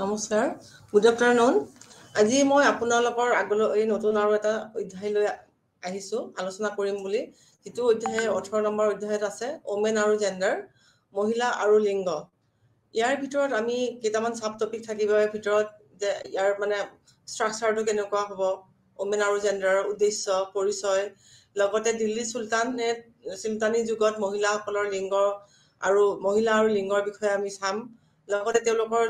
নমস্কাৰ, good afternoon. আজি মই আপোনালোকৰ আগলৈ এই নতুন আৰু এটা অধ্যায় লৈ আহিছোঁ আলোচনা কৰিম বুলি, যিটো অধ্যায় 18 নম্বৰ অধ্যায়ত আছে ওমেন আৰু জেণ্ডাৰ, মহিলা আৰু লিংগ। ইয়াৰ ভিতৰত আমি কেইটামান চাব টপিক থাকিব। ইয়াৰ ভিতৰত যে ইয়াৰ মানে ষ্ট্ৰাকচাৰটো কেনেকুৱা হ'ব, ওমেন আৰু জেণ্ডাৰৰ উদ্দেশ্য, পৰিচয়, লগতে দিল্লী চুলতানী যুগত মহিলাসকলৰ লিংগ আৰু মহিলা আৰু লিংগৰ বিষয়ে আমি চাম। লগতে তেওঁলোকৰ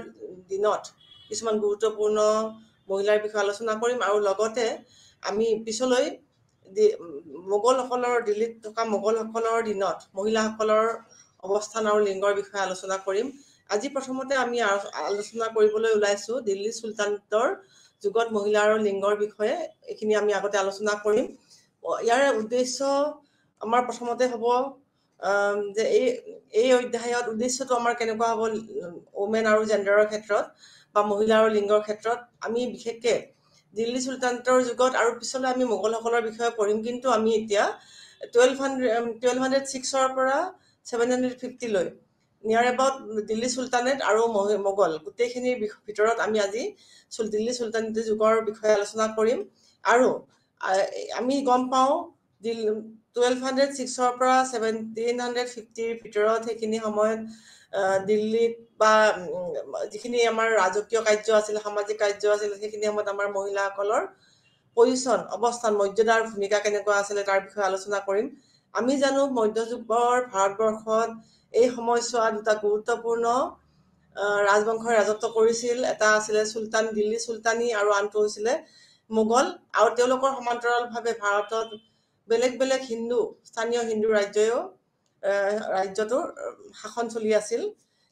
দিনত কিছুমান গুৰুত্বপূৰ্ণ মহিলাৰ বিষয়ে আলোচনা কৰিম আৰু লগতে আমি পিছলৈ দিল্লীত থকা মোগলসকলৰ দিনত মহিলাসকলৰ অৱস্থান আৰু লিংগৰ বিষয়ে আলোচনা কৰিম। আজি প্ৰথমতে আমি আলোচনা কৰিবলৈ ওলাইছোঁ দিল্লী চুলতানতৰ যুগত মহিলা আৰু লিংগৰ বিষয়ে। এইখিনি আমি আগতে আলোচনা কৰিম। ইয়াৰ উদ্দেশ্য আমাৰ প্ৰথমতে হ'ব যে এই অধ্যায়ত উদ্দেশ্যটো আমাৰ কেনেকুৱা হ'ব ওমেন আৰু জেণ্ডাৰৰ ক্ষেত্ৰত বা মহিলা আৰু লিংগৰ ক্ষেত্ৰত। আমি বিশেষকৈ দিল্লী চুলতানতৰ যুগত আৰু পিছলৈ আমি মোগলসকলৰ বিষয়ে পঢ়িম, কিন্তু আমি এতিয়া 1206ৰ পৰা 750লৈ নিয়াৰ এবাউট দিল্লী চুলতানেট আৰু মোগল গোটেইখিনিৰ ভিতৰত আমি আজি দিল্লী চুলতানেট যুগৰ বিষয়ে আলোচনা কৰিম। আৰু আমি গম পাওঁ 1206ৰ পৰা 1750ৰ ভিতৰত সেইখিনি সময়ত দিল্লীত বা যিখিনি আমাৰ ৰাজকীয় কাৰ্য আছিল, সামাজিক কাৰ্য আছিল, সেইখিনি সময়ত আমাৰ মহিলাসকলৰ পজিশ্যন, অৱস্থান, মৰ্যাদাৰ ভূমিকা কেনেকুৱা আছিলে তাৰ বিষয়ে আলোচনা কৰিম। আমি জানো মধ্যযুগৰ ভাৰতবৰ্ষত এই সময়ছোৱা দুটা গুৰুত্বপূৰ্ণ ৰাজবংশই ৰাজত্ব কৰিছিল। এটা আছিলে দিল্লী চুলতানী আৰু আনটো হৈছিলে মোগল। আৰু তেওঁলোকৰ সমান্তৰালভাৱে ভাৰতত বেলেগ বেলেগ স্থানীয় হিন্দু ৰাজ্যটোৰ শাসন চলি আছিল।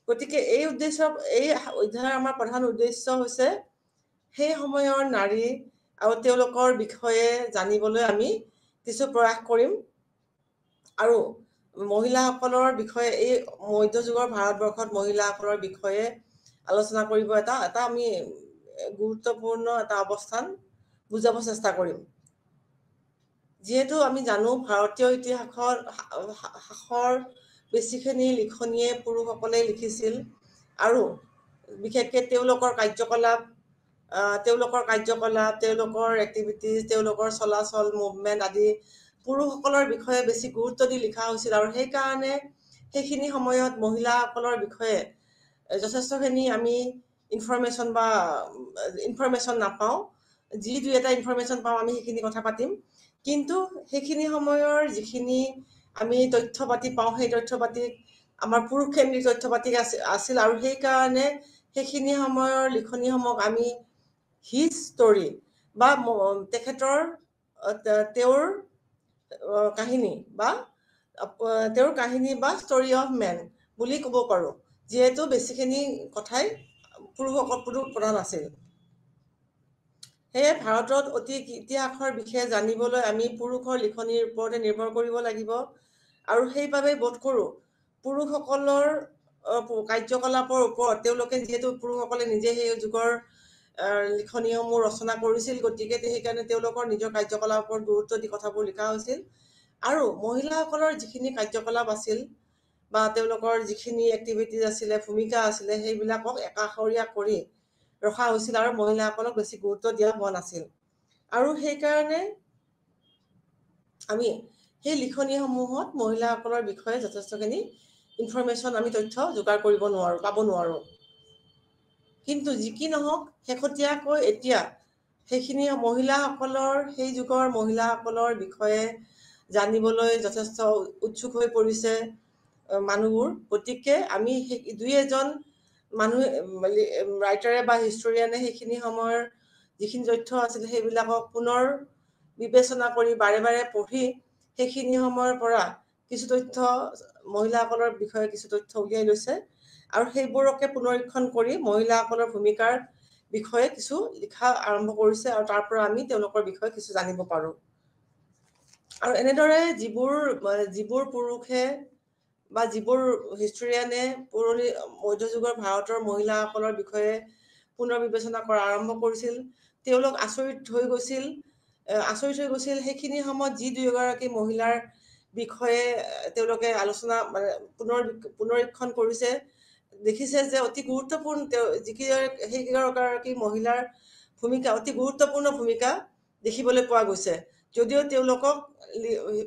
গতিকে এই অধ্যায়ৰ আমাৰ প্ৰধান উদ্দেশ্য হৈছে সেই সময়ৰ নাৰী আৰু তেওঁলোকৰ বিষয়ে জানিবলৈ আমি কিছু প্ৰয়াস কৰিম আৰু মহিলাসকলৰ বিষয়ে এই মধ্যযুগৰ ভাৰতবৰ্ষত মহিলাসকলৰ বিষয়ে আলোচনা কৰিব। এটা আমি গুৰুত্বপূৰ্ণ এটা অৱস্থান বুজাব চেষ্টা কৰিম। যিহেতু আমি জানো ভাৰতীয় ইতিহাসৰ বেছিখিনি লিখনিয়ে পুৰুষসকলে লিখিছিল আৰু বিশেষকৈ তেওঁলোকৰ কাৰ্যকলাপ, তেওঁলোকৰ এক্টিভিটিজ, তেওঁলোকৰ চলাচল, মুভমেণ্ট আদি পুৰুষসকলৰ বিষয়ে বেছি গুৰুত্ব দি লিখা হৈছিল। আৰু সেইকাৰণে সেইখিনি সময়ত মহিলাসকলৰ বিষয়ে যথেষ্টখিনি আমি ইনফৰমেশ্যন নাপাওঁ। যি দুই এটা ইনফৰমেশ্যন পাওঁ আমি সেইখিনি কথা পাতিম। কিন্তু সেইখিনি সময়ৰ যিখিনি আমি তথ্য পাতি পাওঁ, সেই তথ্য পাতিত আমাৰ পুৰুষকেন্দ্ৰিক তথ্য পাতি আছিল আৰু সেইকাৰণে সেইখিনি সময়ৰ লিখনিসমূহক আমি হিজ ষ্টৰী বা তেওঁৰ কাহিনী বা ষ্টৰী অফ মেন বুলি ক'ব পাৰোঁ, যিহেতু বেছিখিনি কথাই পুৰুষ প্ৰধান আছিল। সেয়ে ভাৰতত অতীত ইতিহাসৰ বিষয়ে জানিবলৈ আমি পুৰুষৰ লিখনিৰ ওপৰতে নিৰ্ভৰ কৰিব লাগিব। আৰু সেইবাবে বোধ কৰোঁ পুৰুষসকলৰ কাৰ্যকলাপৰ ওপৰত, তেওঁলোকে যিহেতু পুৰুষসকলে নিজে সেই যুগৰ লিখনিসমূহ ৰচনা কৰিছিল, গতিকে সেইকাৰণে তেওঁলোকৰ নিজৰ কাৰ্যকলাপৰ ওপৰত গুৰুত্ব দি কথাবোৰ লিখা হৈছিল। আৰু মহিলাসকলৰ যিখিনি কাৰ্যকলাপ আছিল বা তেওঁলোকৰ যিখিনি এক্টিভিটিজ আছিলে, ভূমিকা আছিলে, সেইবিলাকক একাষৰীয়া কৰি ৰখা হৈছিল আৰু মহিলাসকলক বেছি গুৰুত্ব দিয়া হোৱা নাছিল। আৰু সেইকাৰণে আমি সেই লিখনিসমূহত মহিলাসকলৰ বিষয়ে যথেষ্টখিনি ইনফৰমেশ্যন, আমি তথ্য যোগাৰ পাব নোৱাৰোঁ। কিন্তু যি কি নহওক, শেহতীয়াকৈ এতিয়া সেইখিনি সেই যুগৰ মহিলাসকলৰ বিষয়ে জানিবলৈ যথেষ্ট উৎসুক হৈ পৰিছে মানুহবোৰ। গতিকে আমি দুই এজন ৰাইটাৰে বা হিষ্টৰিয়ানে সেইখিনি সময়ৰ যিখিনি তথ্য আছিল সেইবিলাকক পুনৰ বিবেচনা কৰি বাৰে বাৰে পঢ়ি সেইখিনি সময়ৰ পৰা কিছু তথ্য, মহিলাসকলৰ বিষয়ে কিছু তথ্য উলিয়াই লৈছে আৰু সেইবোৰকে পুনৰীক্ষণ কৰি মহিলাসকলৰ ভূমিকাৰ বিষয়ে কিছু লিখা আৰম্ভ কৰিছে আৰু তাৰ পৰা আমি তেওঁলোকৰ বিষয়ে কিছু জানিব পাৰোঁ। আৰু এনেদৰে যিবোৰ পুৰুষে বা যিবোৰ হিষ্টৰিয়ানে পুৰণি মধ্যযুগৰ ভাৰতৰ মহিলাসকলৰ বিষয়ে পুনৰ বিবেচনা কৰা আৰম্ভ কৰিছিল, তেওঁলোক আচৰিত হৈ গৈছিল। সেইখিনি সময়ত যি দুই এগৰাকী মহিলাৰ বিষয়ে তেওঁলোকে পুনৰীক্ষণ কৰিছে, দেখিছে যে অতি গুৰুত্বপূৰ্ণ সেইগৰাকী মহিলাৰ ভূমিকা অতি গুৰুত্বপূৰ্ণ ভূমিকা দেখিবলৈ পোৱা গৈছে, যদিও তেওঁলোকক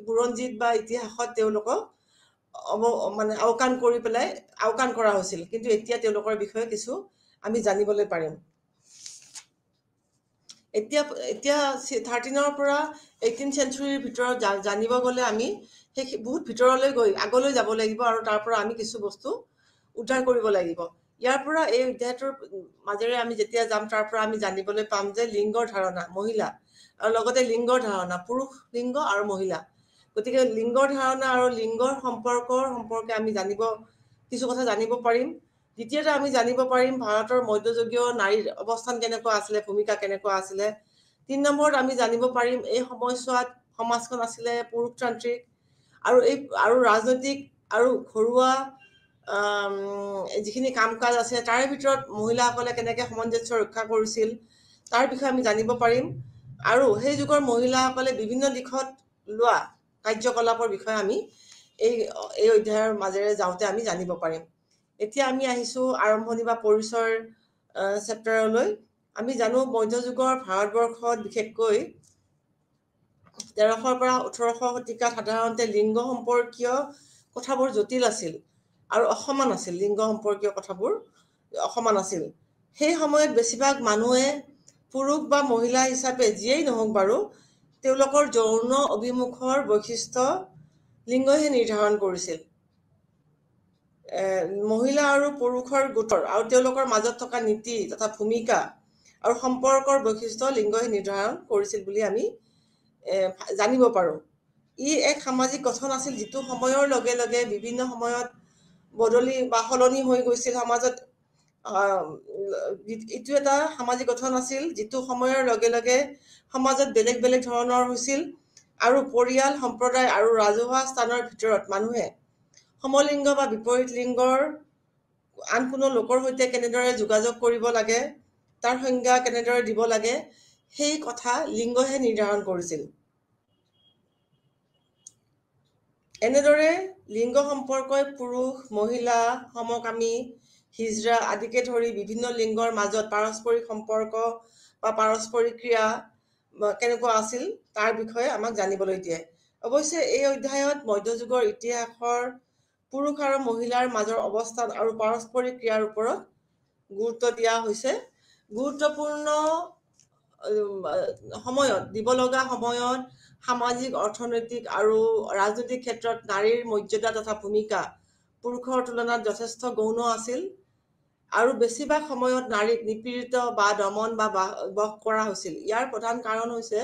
বুৰঞ্জীত বা ইতিহাসত তেওঁলোকক মানে আওকাণ কৰি পেলাই আওকাণ কৰা হৈছিল, কিন্তু এতিয়া তেওঁলোকৰ বিষয়ে কিছু আমি জানিবলৈ পাৰিম। এতিয়া 13ৰ পৰা 18 চেঞ্চুৰীৰ ভিতৰত জানিব গ'লে আমি সেই বহুত ভিতৰলৈ গৈ আগলৈ যাব লাগিব আৰু তাৰ পৰা আমি কিছু বস্তু উদ্ধাৰ কৰিব লাগিব। ইয়াৰ পৰা এই অধ্যায়টোৰ মাজেৰে আমি যেতিয়া যাম তাৰ পৰা আমি জানিবলৈ পাম যে লিংগৰ ধাৰণা মহিলা আৰু লগতে লিংগৰ ধাৰণা পুৰুষ লিংগ আৰু মহিলা, গতিকে লিংগৰ ধাৰণা আৰু লিংগৰ সম্পৰ্কে আমি কিছু কথা জানিব পাৰিম। দ্বিতীয়তে আমি জানিব পাৰিম ভাৰতৰ মধ্যযুগীয় নাৰীৰ অৱস্থান কেনেকুৱা আছিলে, ভূমিকা কেনেকুৱা আছিলে। 3 নম্বৰত আমি জানিব পাৰিম এই সময়ছোৱাত সমাজখন আছিলে পুৰুষতান্ত্ৰিক আৰু ৰাজনৈতিক আৰু ঘৰুৱা যিখিনি কাম কাজ আছে তাৰে ভিতৰত মহিলাসকলে কেনেকৈ সামঞ্জস্য ৰক্ষা কৰিছিল তাৰ বিষয়ে আমি জানিব পাৰিম। আৰু সেই যুগৰ মহিলাসকলে বিভিন্ন দিশত লোৱা কাৰ্যকলাপৰ বিষয়ে আমি এই অধ্যায়ৰ মাজেৰে যাওঁতে আমি জানিব পাৰিম। এতিয়া আমি আহিছোঁ আৰম্ভণি বা পৰিচয়ৰ চেপ্টাৰলৈ। আমি জানো মধ্যযুগৰ ভাৰতবৰ্ষত বিশেষকৈ 1300 পৰা 1800 শতিকাত সাধাৰণতে লিংগ সম্পৰ্কীয় কথাবোৰ জটিল আছিল আৰু অসমান আছিল। লিংগ সম্পৰ্কীয় কথাবোৰ অসমান আছিল। সেই সময়ত বেছিভাগ মানুহে পুৰুষ বা মহিলা হিচাপে যিয়েই নহওক বাৰু তেওঁলোকৰ যৌন অভিমুখৰ বৈশিষ্ট্য লিংগইহে নিৰ্ধাৰণ কৰিছিল। মহিলা আৰু পুৰুষৰ গোটৰ আৰু তেওঁলোকৰ মাজত থকা নীতি তথা ভূমিকা আৰু সম্পৰ্কৰ বৈশিষ্ট্য লিংগই নিৰ্ধাৰণ কৰিছিল বুলি আমি জানিব পাৰোঁ। ই এক সামাজিক গঠন আছিল যিটো সময়ৰ লগে লগে বিভিন্ন সময়ত বদলি বা সলনি হৈ গৈছিল। সমাজত এইটো এটা সামাজিক গঠন আছিল যিটো সময়ৰ লগে লগে সমাজত বেলেগ বেলেগ ধৰণৰ হৈছিল আৰু পৰিয়াল সম্প্ৰদায় আৰু ৰাজহুৱা স্থানৰ ভিতৰত মানুহে সমলিংগ বা বিপৰীত লিংগৰ আন কোনো লোকৰ সৈতে কেনেদৰে যোগাযোগ কৰিব লাগে, তাৰ সংজ্ঞা কেনেদৰে দিব লাগে, সেই কথা লিংগইহে নিৰ্ধাৰণ কৰিছিল। এনেদৰে লিংগ সম্পৰ্কই পুৰুষ মহিলা সমকামী হিজৰা আদিকে ধৰি বিভিন্ন লিংগৰ মাজত পাৰস্পৰিক সম্পৰ্ক বা পাৰস্পৰিক ক্ৰিয়া কেনেকুৱা আছিল তাৰ বিষয়ে আমাক জানিবলৈ দিয়ে। অৱশ্যে এই অধ্যায়ত মধ্যযুগৰ ইতিহাসৰ পুৰুষ আৰু মহিলাৰ মাজৰ অৱস্থান আৰু পাৰস্পৰিক ক্ৰিয়াৰ ওপৰত গুৰুত্ব দিয়া হৈছে। গুৰুত্বপূৰ্ণ সময়ত দিব লগা সময়ত সামাজিক অৰ্থনৈতিক আৰু ৰাজনৈতিক ক্ষেত্ৰত নাৰীৰ মৰ্যাদা তথা ভূমিকা পুৰুষৰ তুলনাত যথেষ্ট গৌণ আছিল আৰু বেছিভাগ সময়ত নাৰীক নিপীড়িত বা দমন বা বশ কৰা হৈছিল। ইয়াৰ প্ৰধান কাৰণ হৈছে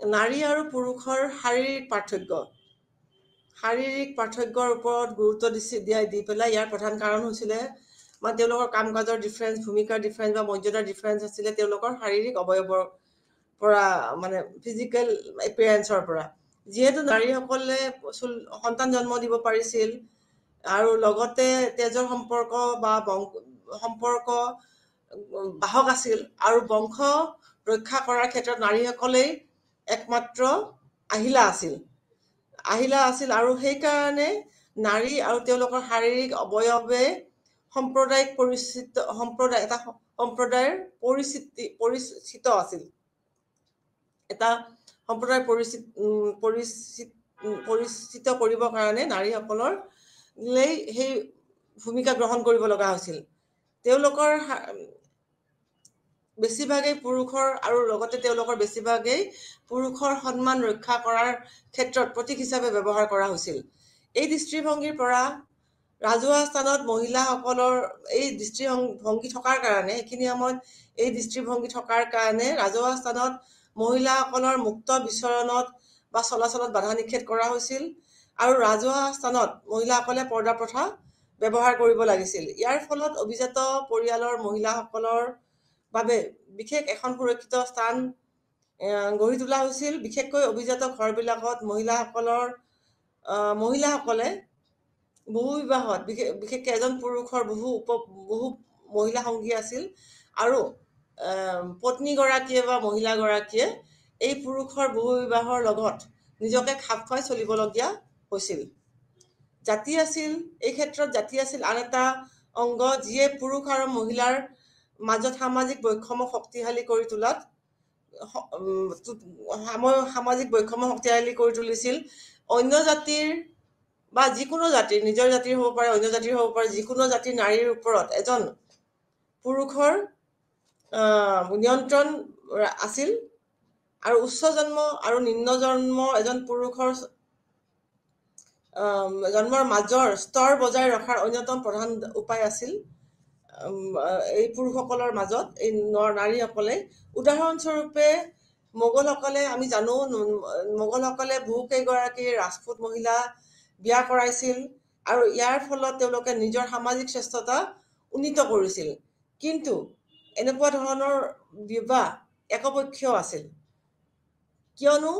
নাৰী আৰু পুৰুষৰ শাৰীৰিক পাৰ্থক্যৰ ওপৰত গুৰুত্ব দি পেলাই ইয়াৰ প্ৰধান কাৰণ হৈছিলে মানে তেওঁলোকৰ কাম কাজৰ ডিফাৰেঞ্চ, ভূমিকাৰ ডিফাৰেঞ্চ বা মৰ্যাদাৰ ডিফাৰেঞ্চ আছিলে তেওঁলোকৰ শাৰীৰিক অৱয়ৱৰ পৰা, মানে ফিজিকেল এপিয়াৰেঞ্চৰ পৰা। যিহেতু নাৰীসকলে সন্তান জন্ম দিব পাৰিছিল আৰু লগতে তেজৰ সম্পৰ্ক বা সম্পৰ্ক বাহক আছিল আৰু বংশ ৰক্ষা কৰাৰ ক্ষেত্ৰত নাৰীসকলেই একমাত্ৰ আহিলা আছিল আৰু সেইকাৰণে নাৰী আৰু তেওঁলোকৰ শাৰীৰিক অৱয়ৱে এটা সম্প্ৰদায়ৰ পৰিচিত আছিল। এটা সম্প্ৰদায় পৰিচিত কৰিবৰ কাৰণে নাৰীসকলৰ সেই ভূমিকা গ্ৰহণ কৰিব লগা হৈছিল। তেওঁলোকৰ বেছিভাগেই পুৰুষৰ সন্মান ৰক্ষা কৰাৰ ক্ষেত্ৰত প্ৰতীক হিচাপে ব্যৱহাৰ কৰা হৈছিল। এই দৃষ্টিভংগীৰ পৰা ৰাজহুৱা স্থানত মহিলাসকলৰ এই দৃষ্টিভংগী থকাৰ কাৰণে সেইখিনি সময়ত এই দৃষ্টিভংগী থকাৰ কাৰণে ৰাজহুৱা স্থানত মহিলাসকলৰ মুক্ত বিচৰণত বা চলাচলত বাধা নিষেধ কৰা হৈছিল আৰু ৰাজহুৱা স্থানত মহিলাসকলে পৰ্দা প্ৰথা ব্যৱহাৰ কৰিব লাগিছিল। ইয়াৰ ফলত অভিজাত পৰিয়ালৰ মহিলাসকলৰ বাবে বিশেষ এখন সুৰক্ষিত স্থান গঢ়ি তোলা হৈছিল। বিশেষকৈ অভিজাত ঘৰবিলাকত মহিলাসকলে বহু বিবাহত বিশেষকৈ এজন পুৰুষৰ বহু মহিলা সংগী আছিল আৰু পত্নীগৰাকীয়ে বা মহিলাগৰাকীয়ে এই পুৰুষৰ বহু বিবাহৰ লগত নিজকে খাপ খুৱাই চলিবলগীয়া হৈছিল। জাতি আছিল, এই ক্ষেত্ৰত জাতি আছিল আন এটা অংগ যিয়ে পুৰুষ আৰু মহিলাৰ মাজত সামাজিক বৈষম্য শক্তিশালী কৰি তোলাত সামাজিক বৈষম্য শক্তিশালী কৰি তুলিছিল। অন্য জাতিৰ বা যিকোনো জাতিৰ, নিজৰ জাতিৰ হ'ব পাৰে, অন্য জাতিৰ হ'ব পাৰে, যিকোনো জাতিৰ নাৰীৰ ওপৰত এজন পুৰুষৰ নিয়ন্ত্ৰণ আছিল আৰু উচ্চ জন্ম আৰু নিম্ন জন্ম এজন পুৰুষৰ জন্মৰ মাজৰ স্তৰ বজাই ৰখাৰ অন্যতম প্ৰধান উপায় আছিল এই পুৰুষসকলৰ মাজত এই নাৰীসকলে। উদাহৰণস্বৰূপে মোগলসকলে, আমি জানো মোগলসকলে বহুকেইগৰাকী ৰাজপুত মহিলা বিয়া কৰাইছিল আৰু ইয়াৰ ফলত তেওঁলোকে নিজৰ সামাজিক শ্ৰেষ্ঠতা উন্নীত কৰিছিল। কিন্তু এনেকুৱা ধৰণৰ বিবাহ একপক্ষীয় আছিল, কিয়নো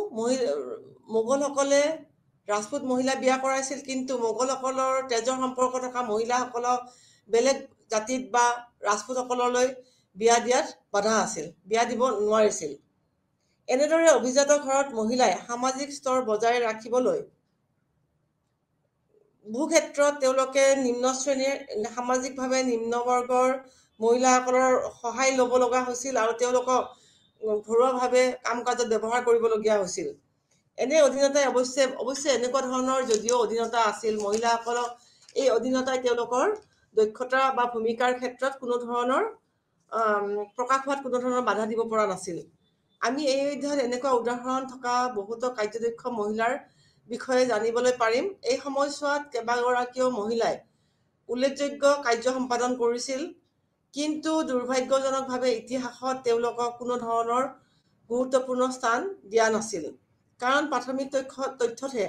মোগলসকলে ৰাজপুত মহিলা বিয়া কৰাইছিল, কিন্তু মোগলসকলৰ তেজৰ সম্পৰ্ক থকা মহিলাসকলক বেলেগ জাতিত বা ৰাজপুতসকললৈ বিয়া দিয়াত বাধা আছিল, বিয়া দিব নোৱাৰিছিল। এনেদৰে অভিজাত ঘৰত মহিলাই সামাজিক স্তৰ বজাই ৰাখিবলৈ বহু ক্ষেত্ৰত তেওঁলোকে নিম্ন শ্ৰেণীৰ, সামাজিকভাৱে নিম্নবৰ্গৰ মহিলাসকলৰ সহায় ল'ব লগা হৈছিল আৰু তেওঁলোকক ঘৰুৱাভাৱে কাম কাজত ব্যৱহাৰ কৰিবলগীয়া হৈছিল। এনে অধীনতাই অৱশ্যে এনেকুৱা ধৰণৰ যদিও অধীনতা আছিল, মহিলাসকলক এই অধীনতাই তেওঁলোকৰ দক্ষতা বা ভূমিকাৰ ক্ষেত্ৰত কোনো ধৰণৰ প্ৰকাশ হোৱাত কোনো ধৰণৰ বাধা দিব পৰা নাছিল। আমি এই অধ্যায়ত এনেকুৱা উদাহৰণ থকা বহুতো কাৰ্যদক্ষ মহিলাৰ বিষয়ে জানিবলৈ পাৰিম। এই সময়ছোৱাত কেইবাগৰাকীও মহিলাই উল্লেখযোগ্য কাৰ্য সম্পাদন কৰিছিল, কিন্তু দুৰ্ভাগ্যজনকভাৱে ইতিহাসত তেওঁলোকক কোনো ধৰণৰ গুৰুত্বপূৰ্ণ স্থান দিয়া নাছিল, কাৰণ প্ৰাথমিক তথ্যতহে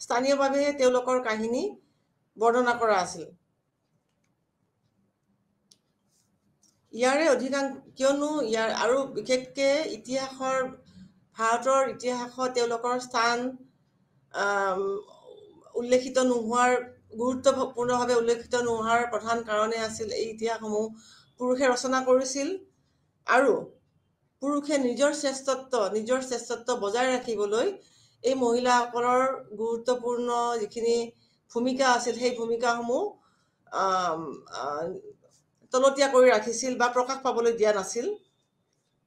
স্থানীয়ভাৱেহে তেওঁলোকৰ কাহিনী বৰ্ণনা কৰা আছিল। কিয়নো আৰু বিশেষকে ভাৰতৰ ইতিহাসত তেওঁলোকৰ স্থান গুৰুত্বপূৰ্ণভাৱে উল্লেখিত নোহোৱাৰ প্ৰধান কাৰণেই আছিল এই ইতিহাসসমূহ পুৰুষে ৰচনা কৰিছিল আৰু পুৰুষে নিজৰ শ্ৰেষ্ঠত্ব বজাই ৰাখিবলৈ এই মহিলাসকলৰ গুৰুত্বপূৰ্ণ যিখিনি ভূমিকা আছিল, সেই ভূমিকাসমূহ তলতীয়া কৰি ৰাখিছিল বা প্ৰকাশ পাবলৈ দিয়া নাছিল।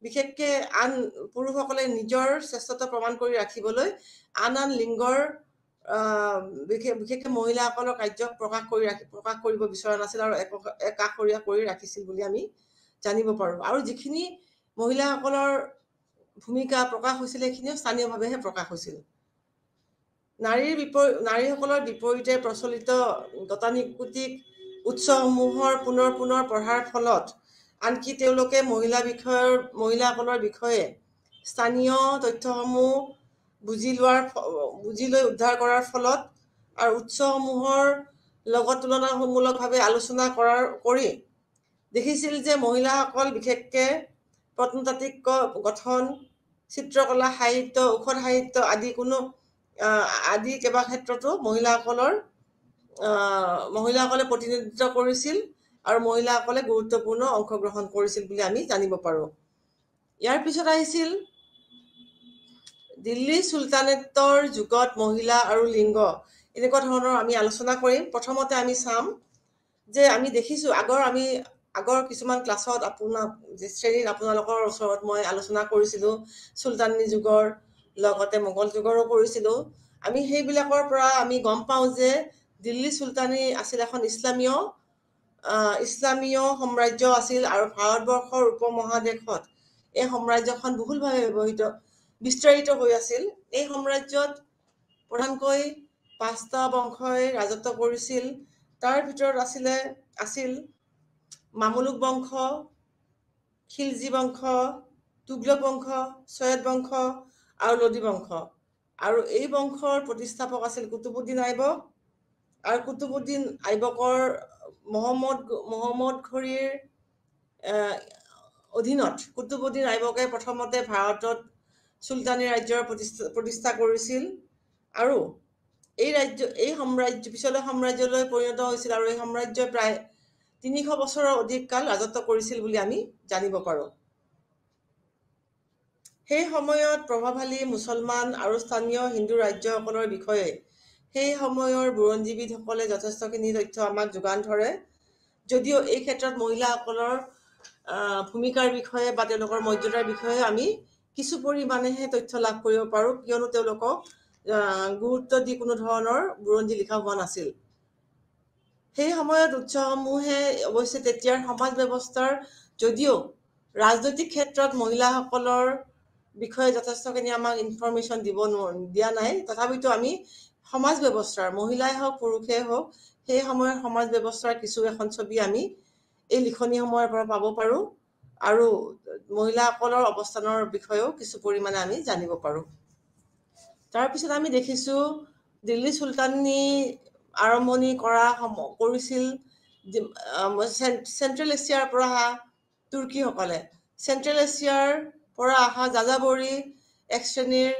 বিশেষকে পুৰুষসকলে নিজৰ শ্ৰেষ্ঠত্ব প্ৰমাণ কৰি ৰাখিবলৈ আন লিংগৰ বিশেষকে মহিলাসকলৰ কাৰ্যক প্ৰকাশ কৰিব বিচৰা নাছিল আৰু একাষৰীয়া কৰি ৰাখিছিল বুলি আমি জানিব পাৰোঁ। আৰু যিখিনি মহিলাসকলৰ ভূমিকা প্ৰকাশ হৈছিল সেইখিনিও স্থানীয়ভাৱেহে প্ৰকাশ হৈছিল। নাৰীসকলৰ বিপৰীতে প্ৰচলিত গতানুগতিক উৎসসমূহৰ পুনৰ পঢ়াৰ ফলত, আনকি তেওঁলোকে মহিলাসকলৰ বিষয়ে স্থানীয় তথ্যসমূহ বুজি লৈ উদ্ধাৰ কৰাৰ ফলত আৰু উৎসসমূহৰ লগত তুলনামূলকভাৱে আলোচনা কৰি দেখিছিল যে মহিলাসকল বিশেষকে প্ৰত্নতাত্ত্বিক গঠন, চিত্ৰকলা, সাহিত্য, ঔষধ সাহিত্য আদি কেইবা ক্ষেত্ৰতো মহিলাসকলে প্ৰতিনিধিত্ব কৰিছিল আৰু মহিলাসকলে গুৰুত্বপূৰ্ণ অংশগ্ৰহণ কৰিছিল বুলি আমি জানিব পাৰোঁ। ইয়াৰ পিছত আহিছিল দিল্লী চুলতানেটৰ যুগত মহিলা আৰু লিংগ। এনেকুৱা ধৰণৰ আমি আলোচনা কৰিম। প্ৰথমতে আমি চাম যে আমি দেখিছোঁ আগৰ কিছুমান ক্লাছত শ্ৰেণীত আপোনালোকৰ ওচৰত মই আলোচনা কৰিছিলোঁ চুলতানী যুগৰ, লগতে মোগল যুগৰো কৰিছিলোঁ। আমি সেইবিলাকৰ পৰা আমি গম পাওঁ যে দিল্লী চুলতানী আছিল এখন ইছলামীয় সাম্ৰাজ্য আছিল আৰু ভাৰতবৰ্ষৰ উপমহাদেশত এই সাম্ৰাজ্যখন বহুলভাৱে বিস্তাৰিত হৈ আছিল। এই সাম্ৰাজ্যত প্ৰধানকৈ 5টা বংশই ৰাজত্ব কৰিছিল। তাৰ ভিতৰত আছিল মামলুক বংশ, খিলজী বংশ, তুগলক বংশ, চৈয়দ বংশ আৰু লোদী বংশ। আৰু এই বংশৰ প্ৰতিষ্ঠাপক আছিল কুতুবুদ্দিন আইবক। আৰু কুতুবুদ্দিন আইবকৰ মহম্মদ ঘড়ীৰ অধীনত কুতুবুদ্দিন আইবকে প্ৰথমতে ভাৰতত চুলতানী ৰাজ্যৰ প্ৰতিষ্ঠা কৰিছিল আৰু এই সাম্ৰাজ্য পিছলৈ সাম্ৰাজ্যলৈ পৰিণত হৈছিল আৰু এই সাম্ৰাজ্যই প্ৰায় 300 বছৰৰ অধিক কাল ৰাজত্ব কৰিছিল বুলি আমি জানিব পাৰোঁ। সেই সময়ত প্ৰভাৱশালী মুছলমান আৰু স্থানীয় হিন্দু ৰাজ্যসকলৰ বিষয়ে সেই সময়ৰ বুৰঞ্জীবিদসকলে যথেষ্টখিনি তথ্য আমাক যোগান ধৰে। যদিও এই ক্ষেত্ৰত মহিলাসকলৰ ভূমিকাৰ বিষয়ে বা তেওঁলোকৰ মৰ্যাদাৰ বিষয়ে আমি কিছু পৰিমাণেহে তথ্য লাভ কৰিব পাৰোঁ, কিয়নো তেওঁলোকক গুৰুত্ব দি কোনো ধৰণৰ বুৰঞ্জী লিখা হোৱা নাছিল। সেই সময়ত উৎসসমূহে অৱশ্যে তেতিয়াৰ সমাজ ব্যৱস্থাৰ যদিও ৰাজনৈতিক ক্ষেত্ৰত মহিলাসকলৰ বিষয়ে যথেষ্টখিনি আমাক ইনফৰমেশ্যন দিয়া নাই, তথাপিতো আমি সমাজ ব্যৱস্থাৰ মহিলাই হওক পুৰুষেই হওক সেই সময়ৰ সমাজ ব্যৱস্থাৰ কিছু এখন ছবি আমি এই লিখনিসমূহৰ পৰা পাব পাৰোঁ আৰু মহিলাসকলৰ অৱস্থানৰ বিষয়েও কিছু পৰিমাণে আমি জানিব পাৰোঁ। তাৰপিছত আমি দেখিছোঁ দিল্লী চুলতানী আৰম্ভণি কৰিছিল চেণ্ট্ৰেল এছিয়াৰ পৰা অহা তুৰ্কীসকলে। চেণ্ট্ৰেল এছিয়াৰ পৰা অহা যাযাবৰী এক শ্ৰেণীৰ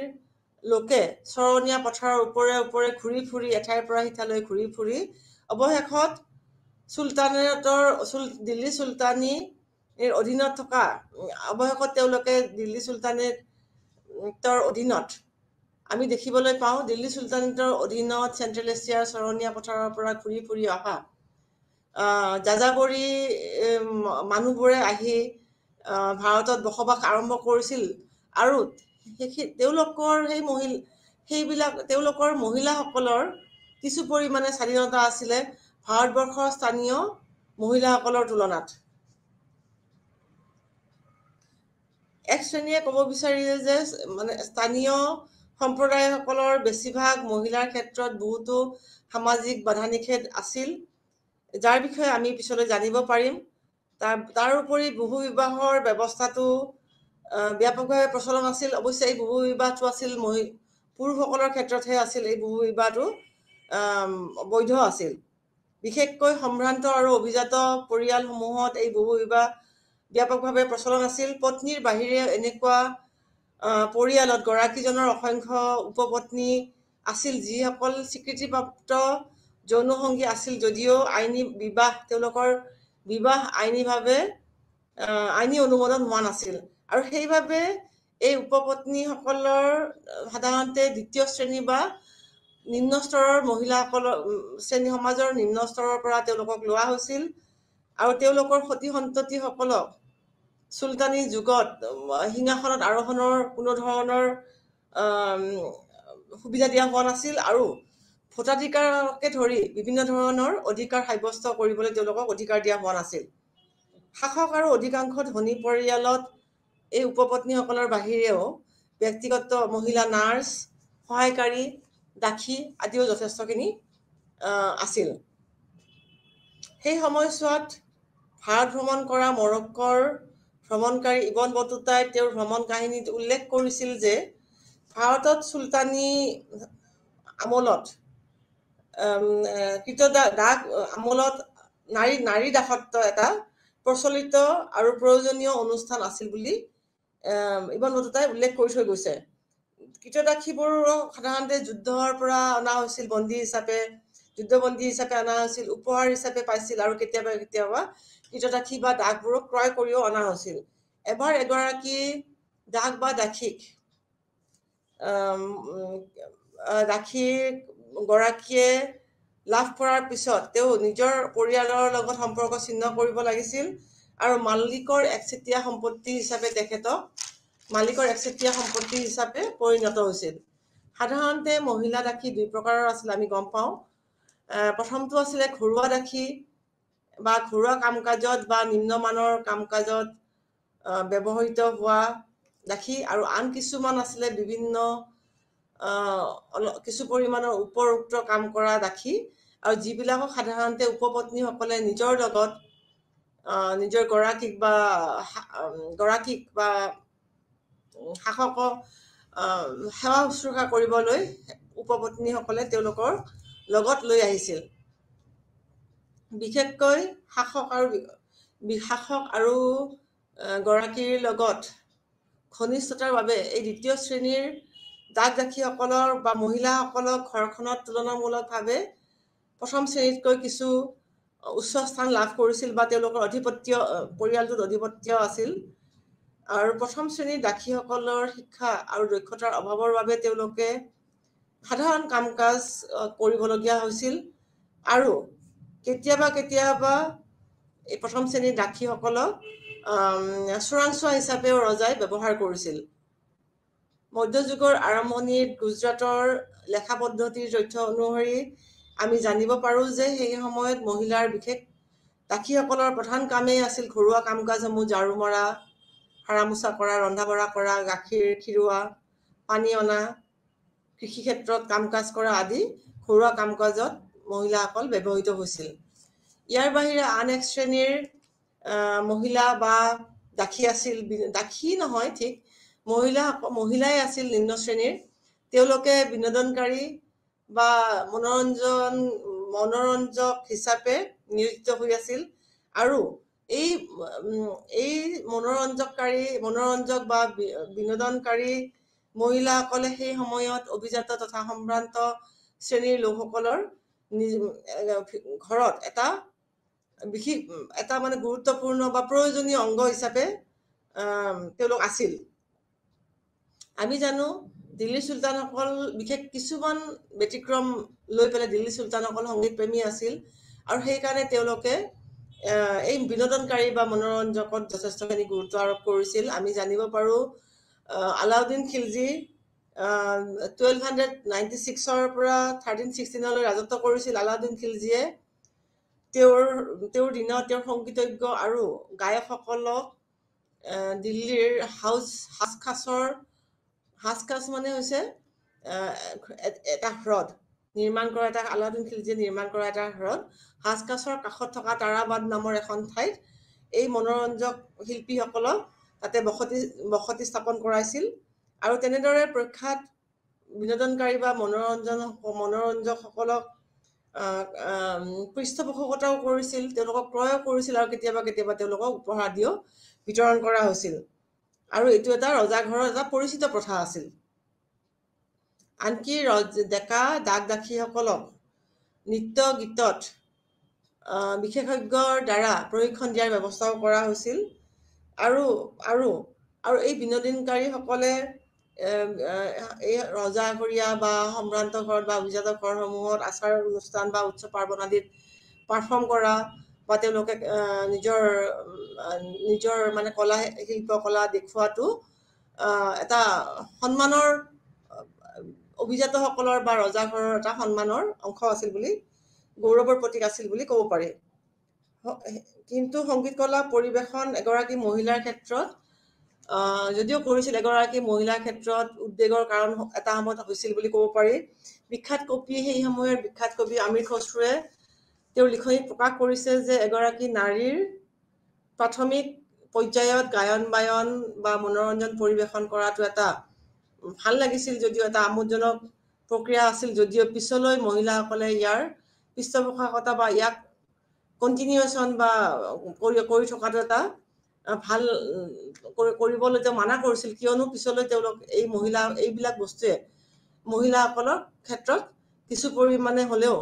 লোকে চৰণীয়া পথাৰৰ ওপৰে ওপৰে ঘূৰি ফুৰি এঠাইৰ পৰা সিঠাইলৈ ঘূৰি ফুৰি অৱশেষত দিল্লী চুলতানীৰ অধীনত থকা অৱশেষত তেওঁলোকে দিল্লী চুলতানেটৰ অধীনত আমি দেখিবলৈ পাওঁ দিল্লী চুলতানেটৰ অধীনত চেণ্ট্ৰেল এছিয়াৰ চৰণীয়া পথাৰৰ পৰা ঘূৰি ফুৰি অহা যাযাবৰী মানুহবোৰে আহি ভাৰতত বসবাস আৰম্ভ কৰিছিল আৰু তেওঁলোকৰ মহিলাসকলৰ কিছু পৰিমাণে স্বাধীনতা আছিলে ভাৰতবৰ্ষৰ স্থানীয় মহিলাসকলৰ তুলনাত। এক শ্ৰেণীয়ে ক'ব বিচাৰিলে যে স্থানীয় সম্প্ৰদায়সকলৰ বেছিভাগ মহিলাৰ ক্ষেত্ৰত বহুতো সামাজিক বাধা নিষেধ আছিল, যাৰ বিষয়ে আমি পিছলৈ জানিব পাৰিম। তাৰোপৰি বহু বিবাহৰ ব্যৱস্থাটো ব্যাপকভাৱে প্ৰচলন আছিল। অৱশ্যে এই বহু বিবাহটো আছিল পুৰুষসকলৰ ক্ষেত্ৰতহে আছিল। এই বহু বিবাহটো বৈধ আছিল। বিশেষকৈ সম্ভ্ৰান্ত আৰু অভিজাত পৰিয়ালসমূহত এই বহু বিবাহ ব্যাপকভাৱে প্ৰচলন আছিল। পত্নীৰ বাহিৰে এনেকুৱা পৰিয়ালত গৰাকীজনৰ অসংখ্য উপপত্নী আছিল, যিসকল স্বীকৃতিপ্ৰাপ্ত যৌনসংগী আছিল যদিও তেওঁলোকৰ বিবাহ আইনী অনুমোদন হোৱা নাছিল। আৰু সেইবাবে এই উপপত্নীসকলৰ সাধাৰণতে দ্বিতীয় শ্ৰেণী বা নিম্ন স্তৰৰ সমাজৰ নিম্ন স্তৰৰ পৰা তেওঁলোকক লোৱা হৈছিল আৰু তেওঁলোকৰ সতি সন্ততিসকলক চুলতানী যুগত সিংহাসনত আৰোহণৰ কোনো ধৰণৰ সুবিধা দিয়া হোৱা নাছিল আৰু ভোটাধিকাৰকে ধৰি বিভিন্ন ধৰণৰ অধিকাৰ সাব্যস্ত কৰিবলৈ তেওঁলোকক অধিকাৰ দিয়া হোৱা নাছিল। শাসক আৰু অধিকাংশ ধনী পৰিয়ালত এই উপপত্নীসকলৰ বাহিৰেও ব্যক্তিগত মহিলা নাৰ্ছ, সহায়কাৰী, দাসী আদিও যথেষ্টখিনি আছিল। সেই সময়ছোৱাত ভাৰত ভ্ৰমণ কৰা মৰক্কৰ ভ্ৰমণকাৰী ইবন বতুতাই তেওঁৰ ভ্ৰমণ কাহিনীত উল্লেখ কৰিছিল যে ভাৰতত চুলতানী আমলত নাৰী দাসত্ব এটা প্ৰচলিত আৰু প্ৰয়োজনীয় অনুষ্ঠান আছিল বুলি ইবন বতুতাই উল্লেখ কৰি থৈ গৈছে। কৃতদাসীবোৰ সাধাৰণতে যুদ্ধৰ পৰা অনা হৈছিল, যুদ্ধবন্দী হিচাপে অনা হৈছিল, উপহাৰ হিচাপে পাইছিল আৰু কেতিয়াবা কেতিয়াবা কৃতদাসী বা দাসবোৰক ক্ৰয় কৰিও অনা হৈছিল। এবাৰ এগৰাকী দাস বা দাসীগৰাকীয়ে লাভ কৰাৰ পিছত তেওঁ নিজৰ পৰিয়ালৰ লগত সম্পৰ্ক ছিন্ন কৰিব লাগিছিল আৰু মালিকৰ একচেটিয়া সম্পত্তি হিচাপে পৰিণত হৈছিল। সাধাৰণতে মহিলা দাসী দুই প্ৰকাৰৰ আছিল আমি গম পাওঁ। প্ৰথমটো আছিলে ঘৰুৱা দাসী বা ঘৰুৱা কাম কাজত বা নিম্নমানৰ কাম কাজত ব্যৱহৃত হোৱা দাসী আৰু আন কিছুমান আছিলে কিছু পৰিমাণৰ উপৰোক্ত কাম কৰা দাসী আৰু যিবিলাকক সাধাৰণতে উপপত্নীসকলে নিজৰ লগত নিজৰ গৰাকীক বা শাসকক সেৱা শুশ্ৰূষা কৰিবলৈ উপপত্নীসকলে তেওঁলোকৰ লগত লৈ আহিছিল। বিশেষকৈ শাসক আৰু গৰাকীৰ লগত ঘনিষ্ঠতাৰ বাবে এই দ্বিতীয় শ্ৰেণীৰ দাস-দাসীসকলৰ বা মহিলাসকলক ঘৰখনত তুলনামূলকভাৱে প্ৰথম শ্ৰেণীতকৈ কিছু উচ্চ স্থান লাভ কৰিছিল বা তেওঁলোকৰ পৰিয়ালটোত আধিপত্য আছিল। আৰু প্ৰথম শ্ৰেণীৰ দাসীসকলৰ শিক্ষা আৰু দক্ষতাৰ অভাৱৰ বাবে তেওঁলোকে সাধাৰণ কাম কাজ কৰিবলগীয়া হৈছিল আৰু কেতিয়াবা কেতিয়াবা এই প্ৰথম শ্ৰেণীৰ দাসীসকলক চোৰাংচোৱা হিচাপেও ৰজাই ব্যৱহাৰ কৰিছিল। মধ্যযুগৰ আৰম্ভণিত গুজৰাটৰ লেখা পদ্ধতিৰ তথ্য অনুসৰি আমি জানিব পাৰোঁ যে সেই সময়ত মহিলাৰ বিশেষ দাসীসকলৰ প্ৰধান কামেই আছিল ঘৰুৱা কাম কাজসমূহ ঝাৰু মৰা, সাৰা মোচা কৰা, ৰন্ধা বঢ়া কৰা, গাখীৰ খিৰোৱা, পানী অনা, কৃষি ক্ষেত্ৰত কাম কাজ কৰা আদি ঘৰুৱা কাম কাজত মহিলাসকল ব্যৱহৃত হৈছিল। ইয়াৰ বাহিৰে আন এক শ্ৰেণীৰ মহিলা বা দাসী আছিল, দাসী নহয় ঠিক, মহিলাই আছিল নিম্ন শ্ৰেণীৰ। তেওঁলোকে বিনোদনকাৰী বা মনোৰঞ্জক হিচাপে নিয়োজিত হৈ আছিল আৰু এই মনোৰঞ্জক বা বিনোদনকাৰী মহিলাসকলে সেই সময়ত অভিজাত তথা সম্ভ্ৰান্ত শ্ৰেণীৰ লোকসকলৰ ঘৰত এটা মানে গুৰুত্বপূৰ্ণ বা প্ৰয়োজনীয় অংগ হিচাপে তেওঁলোক আছিল। আমি জানো দিল্লীৰ চুলতানসকল বিশেষ কিছুমান ব্যতিক্ৰম লৈ পেলাই দিল্লীৰ চুলতানসকল সংগীত প্ৰেমী আছিল আৰু সেইকাৰণে তেওঁলোকে এই বিনোদনকাৰী বা মনোৰঞ্জকত যথেষ্টখিনি গুৰুত্ব আৰোপ কৰিছিল। আমি জানিব পাৰোঁ আলাউদ্দিন খিলজী 1296 পৰা 1316 ৰাজত্ব কৰিছিল। আলাউদ্দিন খিলজীয়ে তেওঁৰ দিনত তেওঁৰ সংগীতজ্ঞ আৰু গায়কসকলক দিল্লীৰ হাজখাচ মানে হৈছে এটা হ্ৰদ নিৰ্মাণ কৰা, আলাউদ্দিন খিলজীয়ে নিৰ্মাণ কৰা এটা হ্ৰদ। হাজখাচৰ কাষত থকা তাৰাবাদ নামৰ এখন ঠাইত এই মনোৰঞ্জক শিল্পীসকলক তাতে বসতি স্থাপন কৰাইছিল আৰু তেনেদৰে প্ৰখ্যাত বিনোদনকাৰী বা মনোৰঞ্জকসকলক পৃষ্ঠপোষকতাও কৰিছিল, তেওঁলোকক ক্ৰয়ো কৰিছিল আৰু কেতিয়াবা কেতিয়াবা তেওঁলোকক উপহাৰ দিও বিতৰণ কৰা হৈছিল। আৰু এইটো এটা ৰজাঘৰৰ এটা পৰিচিত প্ৰথা আছিল। আনকি ডেকা দাস দাসীসকলক নৃত্য গীতত বিশেষজ্ঞৰ দ্বাৰা প্ৰশিক্ষণ দিয়াৰ ব্যৱস্থাও কৰা হৈছিল আৰু এই বিনোদনকাৰীসকলে এই ৰজাঘৰীয়া বা সম্ভ্ৰান্ত ঘৰত বা অভিজাত ঘৰসমূহত আচাৰ অনুষ্ঠান বা উৎসৱ পাৰ্বণ আদিত পাৰফৰ্ম কৰা বা তেওঁলোকে নিজৰ মানে শিল্পকলা দেখুওৱাটো এটা সন্মানৰ, অভিজাতসকলৰ বা ৰজাঘৰৰ এটা সন্মানৰ অংশ আছিল বুলি, গৌৰৱৰ প্ৰতীক আছিল বুলি ক'ব পাৰি। কিন্তু সংগীত কলা পৰিৱেশন এগৰাকী মহিলাৰ ক্ষেত্ৰত যদিও কৰিছিল, এগৰাকী মহিলাৰ ক্ষেত্ৰত উদ্বেগৰ কাৰণ এটা সময়ত হৈছিল বুলি ক'ব পাৰি। সেই সময়ৰ বিখ্যাত কবি আমিৰ খসৰুৱে তেওঁৰ লিখনিত প্ৰকাশ কৰিছে যে এগৰাকী নাৰীৰ প্ৰাথমিক পৰ্যায়ত গায়ন বায়ন বা মনোৰঞ্জন পৰিৱেশন কৰাটো এটা ভাল লাগিছিল, যদিও এটা আমোদজনক প্ৰক্ৰিয়া আছিল, যদিও পিছলৈ মহিলাসকলে ইয়াৰ পৃষ্ঠপোষকতা বা ইয়াক কণ্টিনিউৱেশ্যন বা কৰি থকাটো এটা ভাল কৰিবলৈ তেওঁ মানা কৰিছিল, কিয়নো পিছলৈ তেওঁলোক এইবিলাক বস্তুৱে মহিলাসকলৰ ক্ষেত্ৰত কিছু পৰিমাণে হ'লেও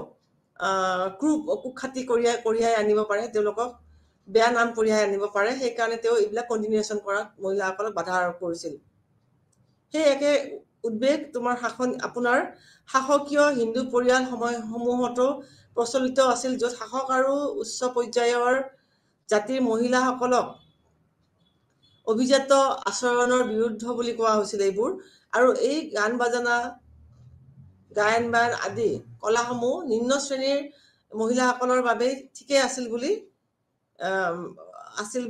কুখ্যাতি কঢ়িয়াই আনিব পাৰে, তেওঁলোকক বেয়া নাম কঢ়িয়াই আনিব পাৰে। সেইকাৰণে তেওঁ এইবিলাক কণ্টিনিউৱেশ্যন কৰাত মহিলাসকলক বাধা আৰোপ কৰিছিল। সেই একে উদ্বেগ আপোনাৰ শাসকীয় হিন্দু পৰিয়াল সমূহতো প্ৰচলিত আছিল, য'ত শাসক আৰু উচ্চ পৰ্যায়ৰ জাতিৰ মহিলাসকলক অভিজাত আচৰণৰ বিৰুদ্ধ বুলি কোৱা হৈছিল এইবোৰ। আৰু এই গায়ন বায়ন আদি কলাসমূহ নিম্ন শ্ৰেণীৰ মহিলাসকলৰ বাবে ঠিকেই আছিল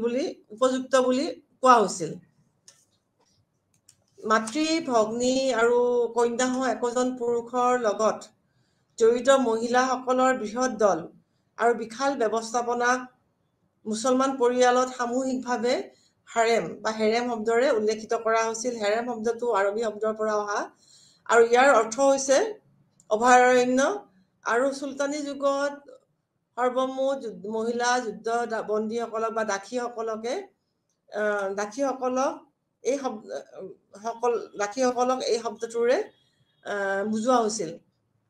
বুলি উপযুক্ত বুলি কোৱা হৈছিল। মাতৃ, ভগ্নী আৰু কন্যাসহ একোজন পুৰুষৰ লগত জড়িত মহিলাসকলৰ বৃহৎ দল আৰু বিশাল ব্যৱস্থাপনাক মুছলমান পৰিয়ালত সামূহিকভাৱে হাৰেম বা হেৰেম শব্দৰে উল্লেখিত কৰা হৈছিল। হেৰেম শব্দটো আৰবী শব্দৰ পৰা অহা আৰু ইয়াৰ অৰ্থ হৈছে অভয়াৰণ্য। আৰু চুলতানী যুগত সৰ্বমুঠ মহিলা যুদ্ধ বন্দীসকলক বা দাসীসকলক এই শব্দটোৰে বুজোৱা হৈছিল।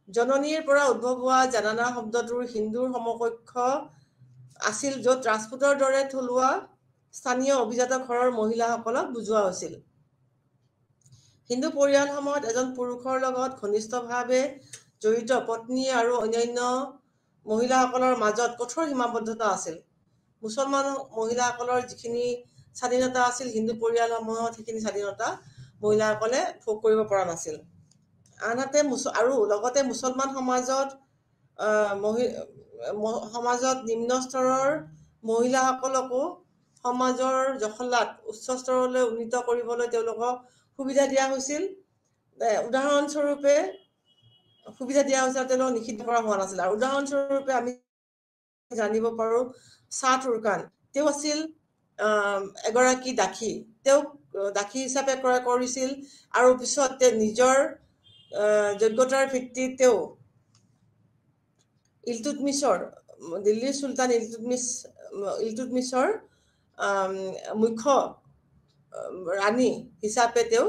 জননীৰ পৰা উদ্ভৱ হোৱা জানানা শব্দটোৰ হিন্দুৰ সমকক্ষ আছিল, য'ত ৰাজপুতৰ দৰে থলুৱা স্থানীয় অভিজাত ঘৰৰ মহিলাসকলক বুজোৱা হৈছিল। হিন্দু পৰিয়ালসমূহত এজন পুৰুষৰ লগত ঘনিষ্ঠভাৱে জড়িত পত্নী আৰু অন্যান্য মহিলাসকলৰ মাজত কঠোৰ সীমাবদ্ধতা আছিল। মুছলমান মহিলাসকলৰ যিখিনি স্বাধীনতা আছিল, হিন্দু পৰিয়ালসমূহত সেইখিনি স্বাধীনতা মহিলাসকলে ভোগ কৰিব পৰা নাছিল। আনহাতে আৰু লগতে মুছলমান সমাজত নিম্ন স্তৰৰ মহিলাসকলকো সমাজৰ জখলাত উচ্চ স্তৰলৈ উন্নীত কৰিবলৈ তেওঁলোকক সুবিধা দিয়া হৈছিল। উদাহৰণস্বৰূপে তেওঁলোকক নিষিদ্ধ কৰা হোৱা নাছিল। আৰু উদাহৰণস্বৰূপে আমি জানিব পাৰোঁ শ্বাহ তুৰ্কান, তেওঁ আছিল এগৰাকী দাসী। তেওঁক দাসী হিচাপে ক্ৰয় কৰিছিল আৰু পিছত নিজৰ যোগ্যতাৰ ভিত্তিত তেওঁ দিল্লীৰ চুলতান ইলটুটমিছৰ মুখ্য ৰাণী হিচাপে তেওঁ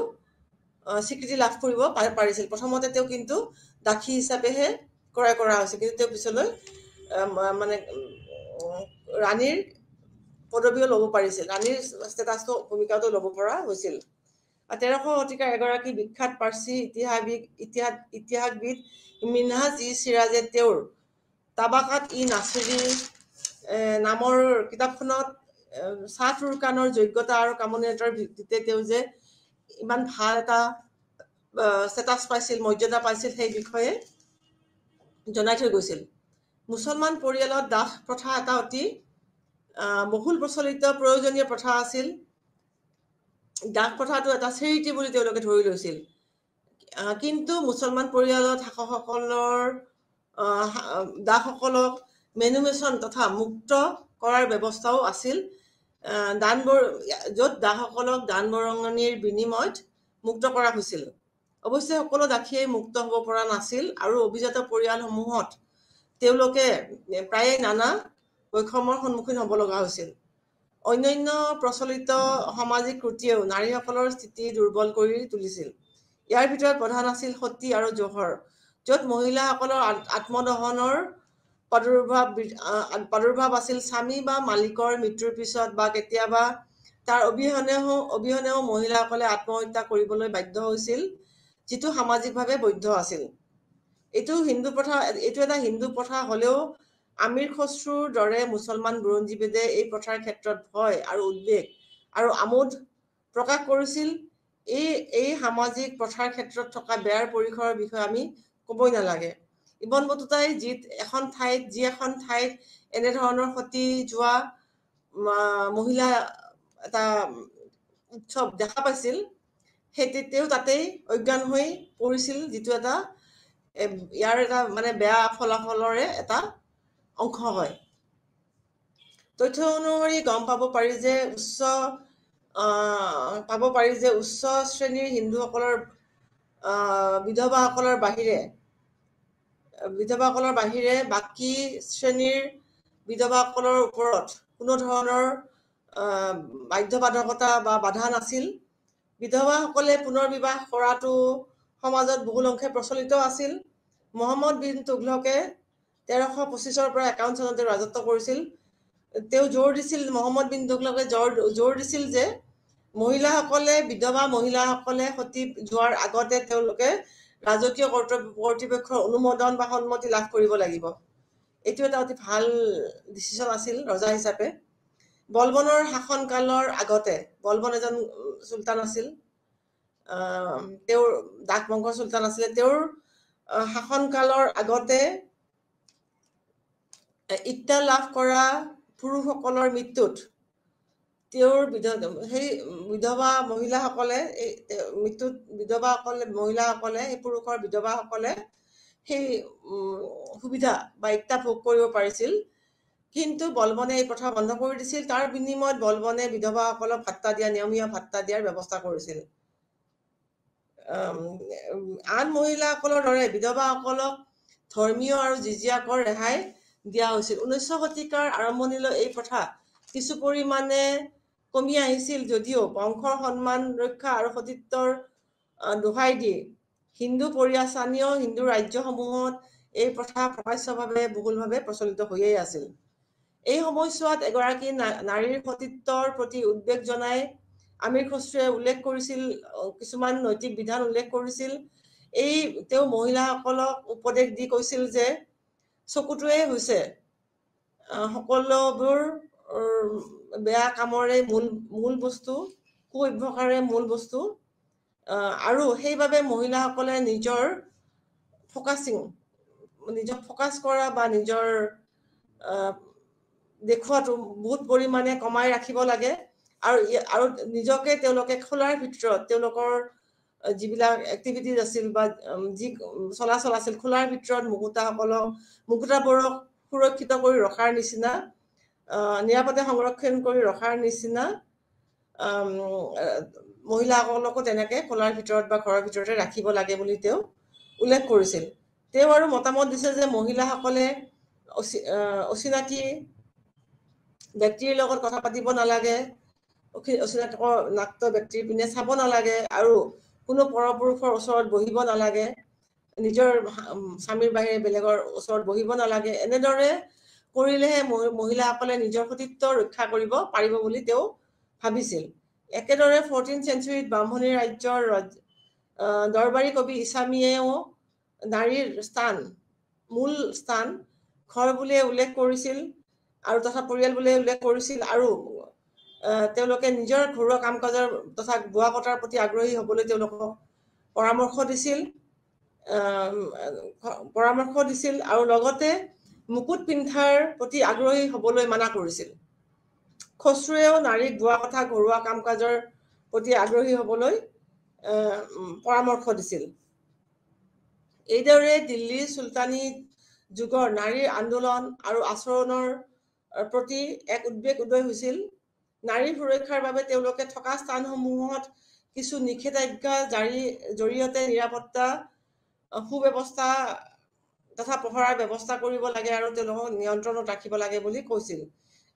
স্বীকৃতি লাভ কৰিব পাৰিছিল। প্ৰথমতে তেওঁ কিন্তু দাসী হিচাপেহে ক্ৰয় কৰা হৈছিল, কিন্তু তেওঁ পিছলৈ মানে ৰাণীৰ পদবীও ল'ব পাৰিছিল, ৰাণীৰ ষ্টেটাছটো ভূমিকাটো ল'ব পৰা হৈছিল। 13শ শতিকাৰ এগৰাকী বিখ্যাত পাৰ্চী ইতিহাসবিদ মিনহাজ-ই-চিৰাজে তেওঁৰ তাবাকাত-ই-নাছিৰী নামৰ কিতাপখনত শ্বাহ তুৰ্কানৰ যোগ্যতা আৰু কামনীয়তাৰ ভিত্তিতে তেওঁ যে ইমান ভাল এটা ষ্টেটাছ পাইছিল, মৰ্যাদা পাইছিল, সেই বিষয়ে জনাই থৈ গৈছিল। মুছলমান পৰিয়ালত দাস প্ৰথা এটা অতি বহুল প্ৰচলিত প্ৰয়োজনীয় প্ৰথা আছিল। দাস প্ৰথাটো এটা চেৰিটি বুলি তেওঁলোকে ধৰি লৈছিল। কিন্তু মুছলমান পৰিয়ালত দাসসকলক মেনুমেশ্যন তথা মুক্ত কৰাৰ ব্যৱস্থাও আছিল, য'ত দাসসকলক দান বৰঙণিৰ বিনিময়ত মুক্ত কৰা হৈছিল। অৱশ্যে সকলো দাসীয়ে মুক্ত হ'ব পৰা নাছিল আৰু অভিজাত পৰিয়ালসমূহত তেওঁলোকে প্ৰায়ে নানা বৈষম্যৰ সন্মুখীন হ'ব লগা হৈছিল। অন্যান্য প্ৰচলিত সামাজিক ত্ৰুটিয়েও নাৰীসকলৰ স্থিতি দুৰ্বল কৰি তুলিছিল। ইয়াৰ ভিতৰত প্ৰধান আছিল সতী আৰু জৌহৰ, য'ত মহিলাসকলৰ আত্মদহনৰ প্ৰাদুৰ্ভাৱ আছিল। স্বামী বা মালিকৰ মৃত্যুৰ পিছত বা কেতিয়াবা তাৰ অবিহনেও মহিলাসকলে আত্মহত্যা কৰিবলৈ বাধ্য হৈছিল, যিটো সামাজিকভাৱে বৈধ আছিল। এইটো এটা হিন্দু প্ৰথা হ'লেও আমিৰ খশ্ৰুৰ দৰে মুছলমান বুৰঞ্জীবিদে এই প্ৰথাৰ ক্ষেত্ৰত ভয় আৰু উদ্বেগ আৰু আমোদ প্ৰকাশ কৰিছিল। এই সামাজিক প্ৰথাৰ ক্ষেত্ৰত থকা বেয়াৰ পৰিসৰৰ বিষয়ে আমি ক'বই নালাগে। ইবন বতুতাই যি এখন ঠাইত এনেধৰণৰ সতী যোৱা মহিলা এটা উৎসৱ দেখা পাইছিল, তেওঁ তাতেই অজ্ঞান হৈ পৰিছিল, যিটো ইয়াৰ এটা মানে বেয়া ফলাফলৰে এটা অংশ হয়। তথ্য অনুসৰি গম পাব পাৰি যে উচ্চ শ্ৰেণীৰ হিন্দুসকলৰ বিধৱাসকলৰ বাহিৰে বাকী শ্ৰেণীৰ বিধৱাসকলৰ ওপৰত কোনো ধৰণৰ বাধ্যবাধকতা বা বাধা নাছিল। বিধৱাসকলে পুনৰ বিবাহ কৰাটো সমাজত বহুল অংশে প্ৰচলিত আছিল। মহম্মদ বিন তুগলকে 1325 পৰা 51 চনতে ৰাজত্ব কৰিছিল। মহম্মদ বিন তুগলকে জোৰ দিছিল যে বিধৱা মহিলাসকলে সতী যোৱাৰ আগতে তেওঁলোকে ৰাজকীয় কৰ্তৃপক্ষৰ অনুমোদন বা সন্মতি লাভ কৰিব লাগিব। এইটো এটা অতি ভাল ডিচিশ্যন আছিল ৰজা হিচাপে। বলবনৰ শাসনকালৰ আগতে, বলবন এজন চুলতান আছিল, তেওঁৰ দাস বংশৰ চুলতান আছিলে। তেওঁৰ শাসনকালৰ আগতে ইক্তা লাভ কৰা পুৰুষসকলৰ মৃত্যুত সেই পুৰুষৰ বিধৱাসকলে সেই সুবিধা বা ইক্তা ভোগ কৰিব পাৰিছিল। কিন্তু বলবনে এই প্ৰথা বন্ধ কৰি দিছিল। তাৰ বিনিময়ত বলবনে বিধৱাসকলক নিয়মীয়া ভাত্তা দিয়াৰ ব্যৱস্থা কৰিছিল। আন মহিলাসকলৰ দৰে বিধৱাসকলক ধৰ্মীয় আৰু জিজিয়া কৰ ৰেহাই দিয়া হৈছিল। 19শ শতিকাৰ আৰম্ভণিলৈ এই প্ৰথা কিছু পৰিমাণে কমি আহিছিল যদিও বংশৰ সন্মান ৰক্ষা আৰু সতীত্বৰ দোহাই দি স্থানীয় হিন্দু ৰাজ্যসমূহত এই প্ৰথা প্ৰকাশ্যভাৱে বহুলভাৱে প্ৰচলিত হৈয়েই আছিল। এই সময়ছোৱাত এগৰাকী নাৰীৰ সতীত্বৰ প্ৰতি উদ্বেগ জনাই আমিৰ খসৰুৱে উল্লেখ কৰিছিল, কিছুমান নৈতিক বিধান উল্লেখ কৰিছিল। তেওঁ মহিলাসকলক উপদেশ দি কৈছিল যে চকুটোৱে হৈছে সকলোবোৰ বেয়া কামৰে মূল বস্তু, কুঅভ্যাসৰে মূল বস্তু। আৰু সেইবাবে মহিলাসকলে নিজক ফ'কাছ কৰা বা নিজৰ দেখুৱাটো বহুত পৰিমাণে কমাই ৰাখিব লাগে। আৰু নিজকে তেওঁলোকে খোলাৰ ভিতৰত তেওঁলোকৰ যিবিলাক এক্টিভিটিজ আছিল বা যি চলাচল আছিল খোলাৰ ভিতৰত মুকুতাবোৰক সুৰক্ষিত কৰি ৰখাৰ নিচিনা, নিৰাপদে সংৰক্ষণ কৰি ৰখাৰ নিচিনা মহিলাসকলকো তেনেকৈ খোলাৰ ভিতৰত বা ঘৰৰ ভিতৰতে ৰাখিব লাগে বুলি তেওঁ উল্লেখ কৰিছিল। তেওঁ আৰু মতামত দিছে যে মহিলাসকলে অচিনাকি ব্যক্তিৰ লগত কথা পাতিব নালাগে, অচিনাক্ত ব্যক্তিৰ পিনে চাব নালাগে, আৰু কোনো পৰপুৰুষৰ ওচৰত বহিব নালাগে, নিজৰ স্বামীৰ বাহিৰে বেলেগৰ ওচৰত বহিব নালাগে। এনেদৰে কৰিলেহে মহিলাসকলে নিজৰ সতীত্ব ৰক্ষা কৰিব পাৰিব বুলি তেওঁ ভাবিছিল। একেদৰে 14th চেঞ্চুৰীত ব্ৰাহ্মণী ৰাজ্যৰ দৰবাৰী কবি ইছামীয়েও নাৰীৰ মূল স্থান ঘৰ বুলিয়ে উল্লেখ কৰিছিল আৰু তথা পৰিয়াল বুলিয়ে উল্লেখ কৰিছিল। আৰু তেওঁলোকে নিজৰ ঘৰুৱা কাম কাজৰ তথা বোৱা কটাৰ প্ৰতি আগ্ৰহী হ'বলৈ তেওঁলোকক পৰামৰ্শ দিছিল আৰু লগতে মুকুট পিন্ধাৰ প্ৰতি আগ্ৰহী হ'বলৈ মানা কৰিছিল। খসৰুৱেও নাৰীক বোৱা কটা ঘৰুৱা কাম কাজৰ প্ৰতি আগ্ৰহী হ'বলৈ পৰামৰ্শ দিছিল। এইদৰে দিল্লীৰ চুলতানী যুগৰ নাৰীৰ আন্দোলন আৰু আচৰণৰ প্ৰতি এক উদ্বেগ উদয় হৈছিল। নাৰীৰ সুৰক্ষাৰ বাবে তেওঁলোকে থকা স্থানসমূহত কিছু নিষেধাজ্ঞাৰ জৰিয়তে নিৰাপত্তা সুব্যৱস্থা তথা পহৰাৰ ব্যৱস্থা কৰিব লাগে আৰু তেওঁলোকক নিয়ন্ত্ৰণত ৰাখিব লাগে বুলি কৈছিল।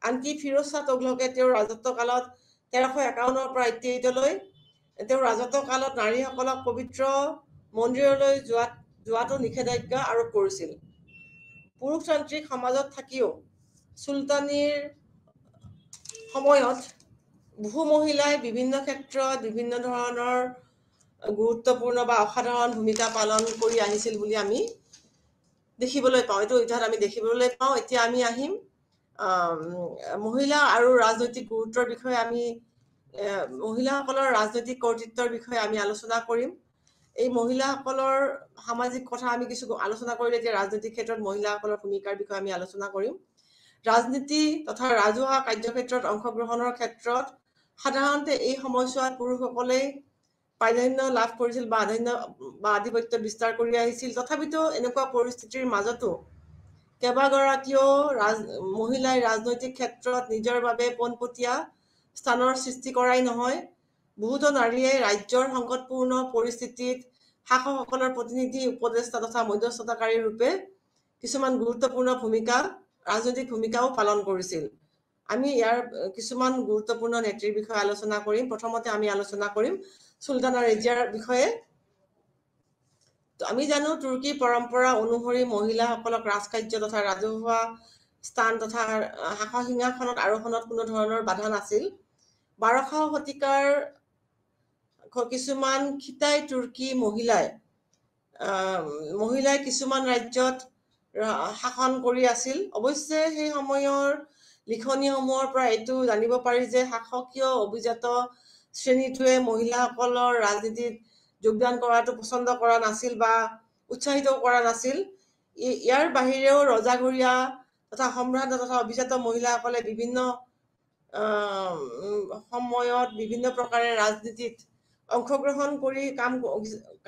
আনকি ফিৰোজ শ্বাহ তুগলকে তেওঁৰ ৰাজত্ব কালত 1351 পৰা 88লৈ তেওঁৰ ৰাজত্ব কালত নাৰীসকলক পবিত্ৰ মন্দিৰলৈ যোৱাটো নিষেধাজ্ঞা আৰোপ কৰিছিল। পুৰুষতান্ত্ৰিক সমাজত থাকিও চুলতানীৰ সময়ত বহু মহিলাই বিভিন্ন ক্ষেত্ৰত বিভিন্ন ধৰণৰ গুৰুত্বপূৰ্ণ বা অসাধাৰণ ভূমিকা পালন কৰি আহিছিল বুলি আমি দেখিবলৈ পাওঁ। এইটো ইতিহাসত আমি দেখিবলৈ পাওঁ। এতিয়া আমি আহিম মহিলা আৰু ৰাজনৈতিক গুৰুত্বৰ বিষয়ে। আমি মহিলাসকলৰ ৰাজনৈতিক কৰ্তৃত্বৰ বিষয়ে আমি আলোচনা কৰিম। এই মহিলাসকলৰ সামাজিক কথা আমি কিছু আলোচনা কৰিলে এতিয়া ৰাজনৈতিক ক্ষেত্ৰত মহিলাসকলৰ ভূমিকাৰ বিষয়ে আমি আলোচনা কৰিম। ৰাজনীতি তথা ৰাজহুৱা কাৰ্যক্ষেত্ৰত অংশগ্ৰহণৰ ক্ষেত্ৰত সাধাৰণতে এই সময়ছোৱাত পুৰুষসকলেই প্ৰাধান্য লাভ কৰিছিল বা আধিপত্য বিস্তাৰ কৰি আহিছিল। তথাপিতো এনেকুৱা পৰিস্থিতিৰ মাজতো কেইবাগৰাকীও মহিলাই ৰাজনৈতিক ক্ষেত্ৰত নিজৰ বাবে পোনপটীয়া স্থানৰ সৃষ্টি কৰাই নহয়, বহুতো নাৰীয়ে ৰাজ্যৰ সংকটপূৰ্ণ পৰিস্থিতিত শাসকসকলৰ প্ৰতিনিধি, উপদেষ্টা তথা মধ্যস্থতাকাৰী ৰূপে কিছুমান গুৰুত্বপূৰ্ণ ৰাজনৈতিক ভূমিকাও পালন কৰিছিল। আমি ইয়াৰ কিছুমান গুৰুত্বপূৰ্ণ নেত্ৰীৰ বিষয়ে আলোচনা কৰিম। প্ৰথমতে আমি আলোচনা কৰিম চুলতানা ৰেজিয়াৰ বিষয়ে। আমি জানো তুৰ্কী পৰম্পৰা অনুসৰি মহিলাসকলক ৰাজকাৰ্য তথা ৰাজহুৱা স্থান তথা সিংহাসনত আৰোহণত কোনো ধৰণৰ বাধা নাছিল। 1200 শতিকাৰ কিছুমান খিতাই তুৰ্কী মহিলাই কিছুমান ৰাজ্যত শাসন কৰি আছিল। অৱশ্যে সেই সময়ৰ লিখনিসমূহৰ পৰা এইটো জানিব পাৰি যে শাসকীয় অভিজাত শ্ৰেণীটোৱে মহিলাসকলৰ ৰাজনীতিত যোগদান কৰাটো পছন্দ কৰা নাছিল বা উৎসাহিত কৰা নাছিল। ইয়াৰ বাহিৰেও ৰজাঘৰীয়া তথা সম্ভ্ৰান্ত তথা অভিজাত মহিলাসকলে বিভিন্ন সময়ত বিভিন্ন প্ৰকাৰে ৰাজনীতিত অংশগ্ৰহণ কৰি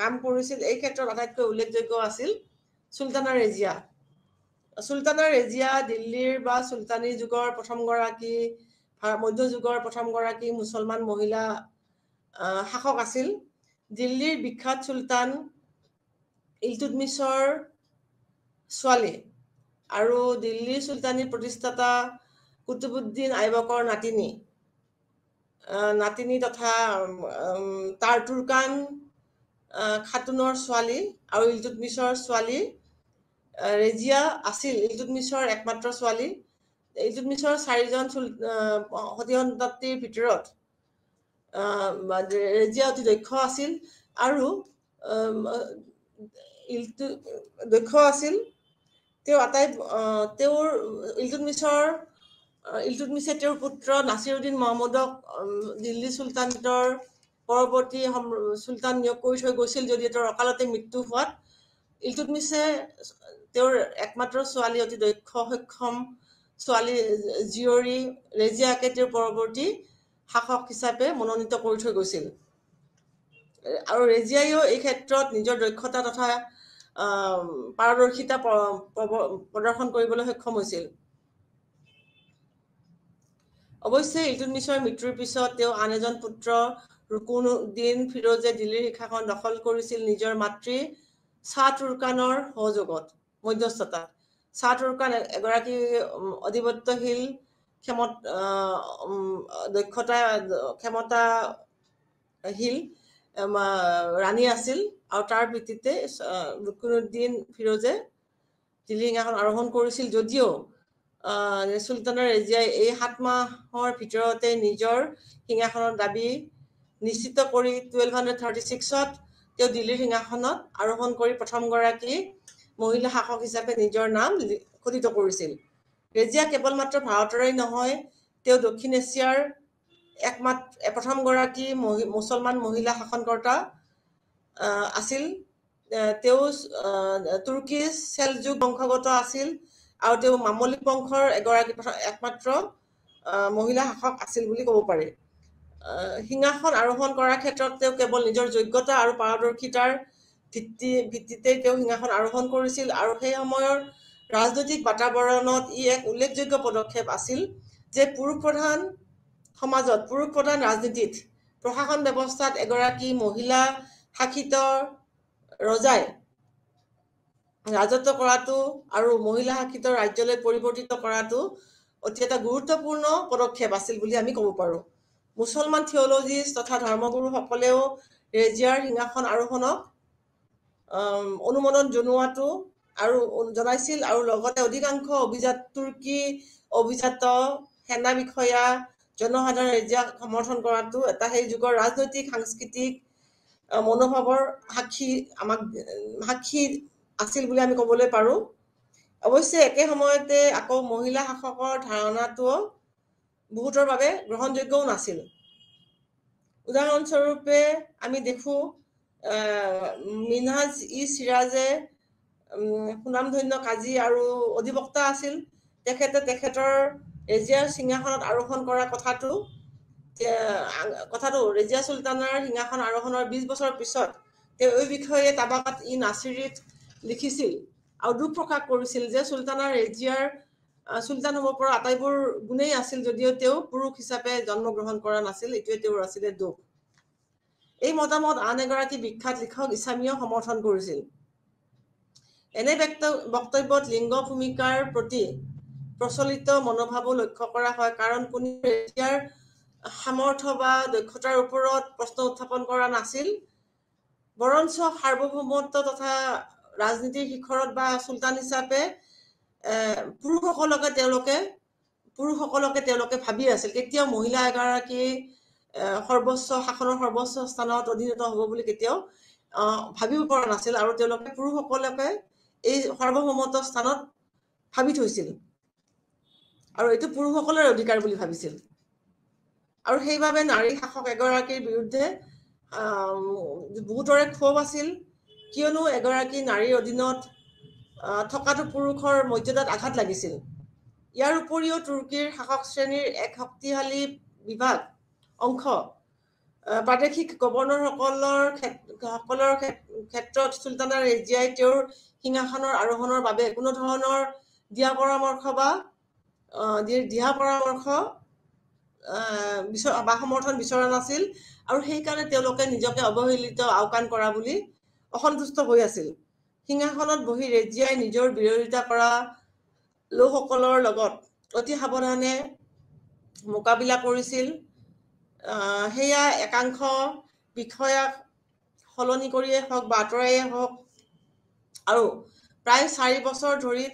কাম কৰিছিল। এই ক্ষেত্ৰত আটাইতকৈ উল্লেখযোগ্য আছিল চুলতানা ৰেজিয়া। চুলতানা ৰেজিয়া দিল্লীৰ বা চুলতানী যুগৰ মধ্যযুগৰ প্ৰথমগৰাকী মুছলমান মহিলা শাসক আছিল। দিল্লীৰ বিখ্যাত চুলতান ইলতুৎমিছৰ ছোৱালী আৰু দিল্লীৰ চুলতানীৰ প্ৰতিষ্ঠাতা কুতুবুদ্দিন আইবকৰ নাতিনী তথা তুৰ্কান খাতুনৰ ছোৱালী আৰু ইলতুৎমিছৰ ছোৱালী ৰেজিয়া আছিল ইলতুৎমিছৰ একমাত্ৰ ছোৱালী। ইলতুৎমিছৰ 4জন সতী সন্ততিৰ ভিতৰত ৰেজিয়া অতি দক্ষ আছিল আৰু দক্ষ আছিল। তেওঁৰ ইলতুৎমিছে তেওঁৰ পুত্ৰ নাছিৰুদ্দিন মহম্মদক দিল্লী চুলতানেটৰ পৰৱৰ্তী চুলতান নিয়োগ কৰি থৈ গৈছিল যদিও তেওঁৰ অকালতে মৃত্যু হোৱাত ইলতুৎমিছে তেওঁৰ একমাত্ৰ ছোৱালী, অতি দক্ষ সক্ষম ছোৱালী জীয়ৰী ৰেজিয়াকে তেওঁৰ পৰৱৰ্তী শাসক হিচাপে মনোনীত কৰি থৈ গৈছিল। আৰু ৰেজিয়াইও এই ক্ষেত্ৰত নিজৰ দক্ষতা তথা পাৰদৰ্শিতা প্ৰদৰ্শন কৰিবলৈ সক্ষম হৈছিল। অৱশ্যে ইলতুৎমিছৰ মৃত্যুৰ পিছত তেওঁ আন এজন পুত্ৰ ৰুকুনুদ্দিন ফিৰোজে দিল্লীৰ সিংহাসন দখল কৰিছিল নিজৰ মাতৃ শ্বাহ তুৰ্কানৰ সহযোগত মধ্যস্থতাত। শ্বাহ তুৰ্কান এগৰাকী আধিপত্যশীল ক্ষমতাশীল ৰাণী আছিল আৰু তাৰ ভিত্তিতে ৰুকুনুদ্দিন ফিৰোজে দিল্লী সিংহাসন আৰোহণ কৰিছিল যদিও চুলতানা ৰেজিয়াই এই 7 মাহৰ ভিতৰতে নিজৰ সিংহাসনৰ দাবী নিশ্চিত কৰি 1236ত তেওঁ দিল্লীৰ সিংহাসনত আৰোহণ কৰি প্ৰথমগৰাকী মহিলা শাসক হিচাপে নিজৰ নাম খোদিত কৰিছিল। ৰেজিয়া কেৱল মাত্ৰ ভাৰতৰেই নহয়, তেওঁ দক্ষিণ এছিয়াৰ প্ৰথমগৰাকী মুছলমান মহিলা শাসনকৰ্তা আছিল। তেওঁ তুৰ্কী চেলজুক বংশগত আছিল আৰু তেওঁ মামলিক বংশৰ একমাত্ৰ মহিলা শাসক আছিল বুলি ক'ব পাৰি। সিংহাসন আৰোহণ কৰাৰ ক্ষেত্ৰত তেওঁ কেৱল নিজৰ যোগ্যতা আৰু পাৰদৰ্শিতাৰ ভিত্তিতে তেওঁ সিংহাসন আৰোহণ কৰিছিল আৰু সেই সময়ৰ ৰাজনৈতিক বাতাবৰণত ই এক উল্লেখযোগ্য পদক্ষেপ আছিল যে পুৰুষ প্ৰধান সমাজত, পুৰুষ প্ৰধান ৰাজনীতিত, প্ৰশাসন ব্যৱস্থাত এগৰাকী মহিলা শাসিত ৰজাই ৰাজত্ব কৰাটো আৰু মহিলা শাসিত ৰাজ্যলৈ পৰিৱৰ্তিত কৰাটো অতি এটা গুৰুত্বপূৰ্ণ পদক্ষেপ আছিল বুলি আমি ক'ব পাৰোঁ। মুছলমান থিয়লজিষ্ট তথা ধৰ্মগুৰুসকলেও ৰেজিয়াৰ সিংহাসন আৰোহণক অনুমোদন জনাইছিল আৰু লগতে অধিকাংশ তুৰ্কী অভিজাত সেনা বিষয়া জনসাধাৰণ ৰেজিয়াক সমৰ্থন কৰাটো এটা সেই যুগৰ ৰাজনৈতিক সাংস্কৃতিক মনোভাৱৰ সাক্ষী আছিল বুলি আমি ক'বলৈ পাৰোঁ। অৱশ্যে একে সময়তে আকৌ মহিলা শাসকৰ ধাৰণাটোও বহুতৰ বাবে গ্ৰহণযোগ্যও নাছিল। উদাহৰণস্বৰূপে আমি দেখোঁ মিনহাজ ই চিৰাজে সুনামধন্য কাজী আৰু অধিবক্তা আছিল। তেখেতৰ ৰেজিয়াৰ সিংহাসনত আৰোহণ কৰা কথাটো ৰেজিয়া চুলতানাৰ সিংহাসন আৰোহণৰ 20 বছৰ পিছত তেওঁ এই বিষয়ে তাবাকাত ই নাছিৰীত লিখিছিল আৰু দুখ প্ৰকাশ কৰিছিল যে চুলতানা ৰেজিয়াৰ চুলতান হ'ব পৰা আটাইবোৰ গুণেই আছিল যদিও তেওঁ পুৰুষ হিচাপে জন্মগ্ৰহণ কৰা নাছিল। এইটোৱে তেওঁৰ আছিলে দুখ। এই মতামত আন এগৰাকী বিখ্যাত লিখক ইছামীয়েও সমৰ্থন কৰিছিল। এনে বক্তব্যত লিংগ ভূমিকাৰ প্ৰতি প্ৰচলিত মনোভাৱো লক্ষ্য কৰা হয়, কাৰণ কোনেও ৰেজিয়াৰ সামৰ্থ্য বা দক্ষতাৰ ওপৰত প্ৰশ্ন উত্থাপন কৰা নাছিল। বৰঞ্চ সাৰ্বভৌমত্ব তথা ৰাজনীতিৰ শিখৰত বা চুলতান হিচাপে পুৰুষসকলকে তেওঁলোকে ভাবি আছিল। কেতিয়াও মহিলা এগৰাকী শাসনৰ সৰ্বোচ্চ স্থানত অধিনত হ'ব বুলি কেতিয়াও ভাবিব পৰা নাছিল আৰু তেওঁলোকে পুৰুষসকলকে এই সাৰ্বভৌমত্ব স্থানত ভাবি থৈছিল আৰু এইটো পুৰুষসকলৰ অধিকাৰ বুলি ভাবিছিল। আৰু সেইবাবে নাৰী শাসক এগৰাকীৰ বিৰুদ্ধে বহুতৰে ক্ষোভ আছিল, কিয়নো এগৰাকী নাৰীৰ অধীনত থকাটো পুৰুষৰ মৰ্যাদাত আঘাত লাগিছিল। ইয়াৰ উপৰিও তুৰ্কীৰ শাসক শ্ৰেণীৰ এক শক্তিশালী অংশ প্ৰাদেশিক গভৰ্ণৰসকলৰ ক্ষেত্ৰত চুলতানা ৰেজিয়াই তেওঁৰ সিংহাসনৰ আৰোহণৰ বাবে কোনো ধৰণৰ দিহা পৰামৰ্শ বা সমৰ্থন বিচৰা নাছিল আৰু সেইকাৰণে তেওঁলোকে নিজকে অৱহেলিত আওকাণ কৰা বুলি অসন্তুষ্ট হৈ আছিল। সিংহাসনত বহি ৰেজিয়াই নিজৰ বিৰোধিতা কৰা লোকসকলৰ লগত অতি সাৱধানে মোকাবিলা কৰিছিল। সেয়া একাংশ বিষয়াক সলনি কৰিয়েই হওক বা আঁতৰাইয়ে হওক আৰু প্ৰায় 4 বছৰ ধৰি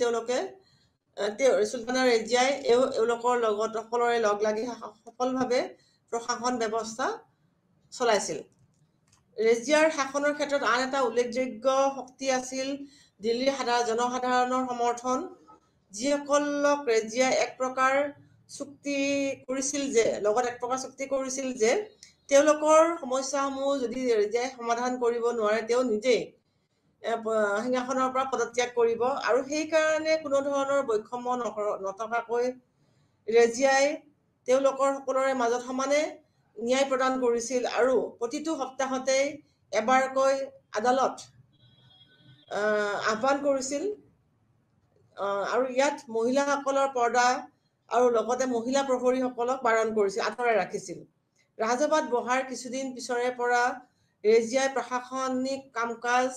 চুলতানা ৰেজিয়াই এওঁলোকৰ লগত সকলোৰে লগ লাগি সফলভাৱে প্ৰশাসন ব্যৱস্থা চলাইছিল। ৰেজিয়াৰ শাসনৰ ক্ষেত্ৰত আন এটা উল্লেখযোগ্য শক্তি আছিল দিল্লীৰ জনসাধাৰণৰ সমৰ্থন, যিসকলক ৰেজিয়াই এক প্ৰকাৰ চুক্তি কৰিছিল যে তেওঁলোকৰ সমস্যাসমূহ যদি ৰেজিয়াই সমাধান কৰিব নোৱাৰে তেওঁ নিজেই সিংহাসনৰ পৰা পদত্যাগ কৰিব, আৰু সেইকাৰণে কোনো ধৰণৰ বৈষম্য নথকাকৈ ৰেজিয়াই তেওঁলোকৰ সকলোৰে মাজত সমানে ন্যায় প্ৰদান কৰিছিল আৰু প্ৰতিটো সপ্তাহতেই এবাৰকৈ আদালত আহ্বান কৰিছিল, আৰু ইয়াত মহিলাসকলৰ পৰ্দা আৰু লগতে মহিলা প্ৰহৰীসকলক বাৰণ কৰিছিল, আঁতৰাই ৰাখিছিল। ৰাজসভাত বহাৰ কিছুদিন পিছৰে পৰা ৰেজিয়াই প্ৰশাসনিক কাম-কাজ,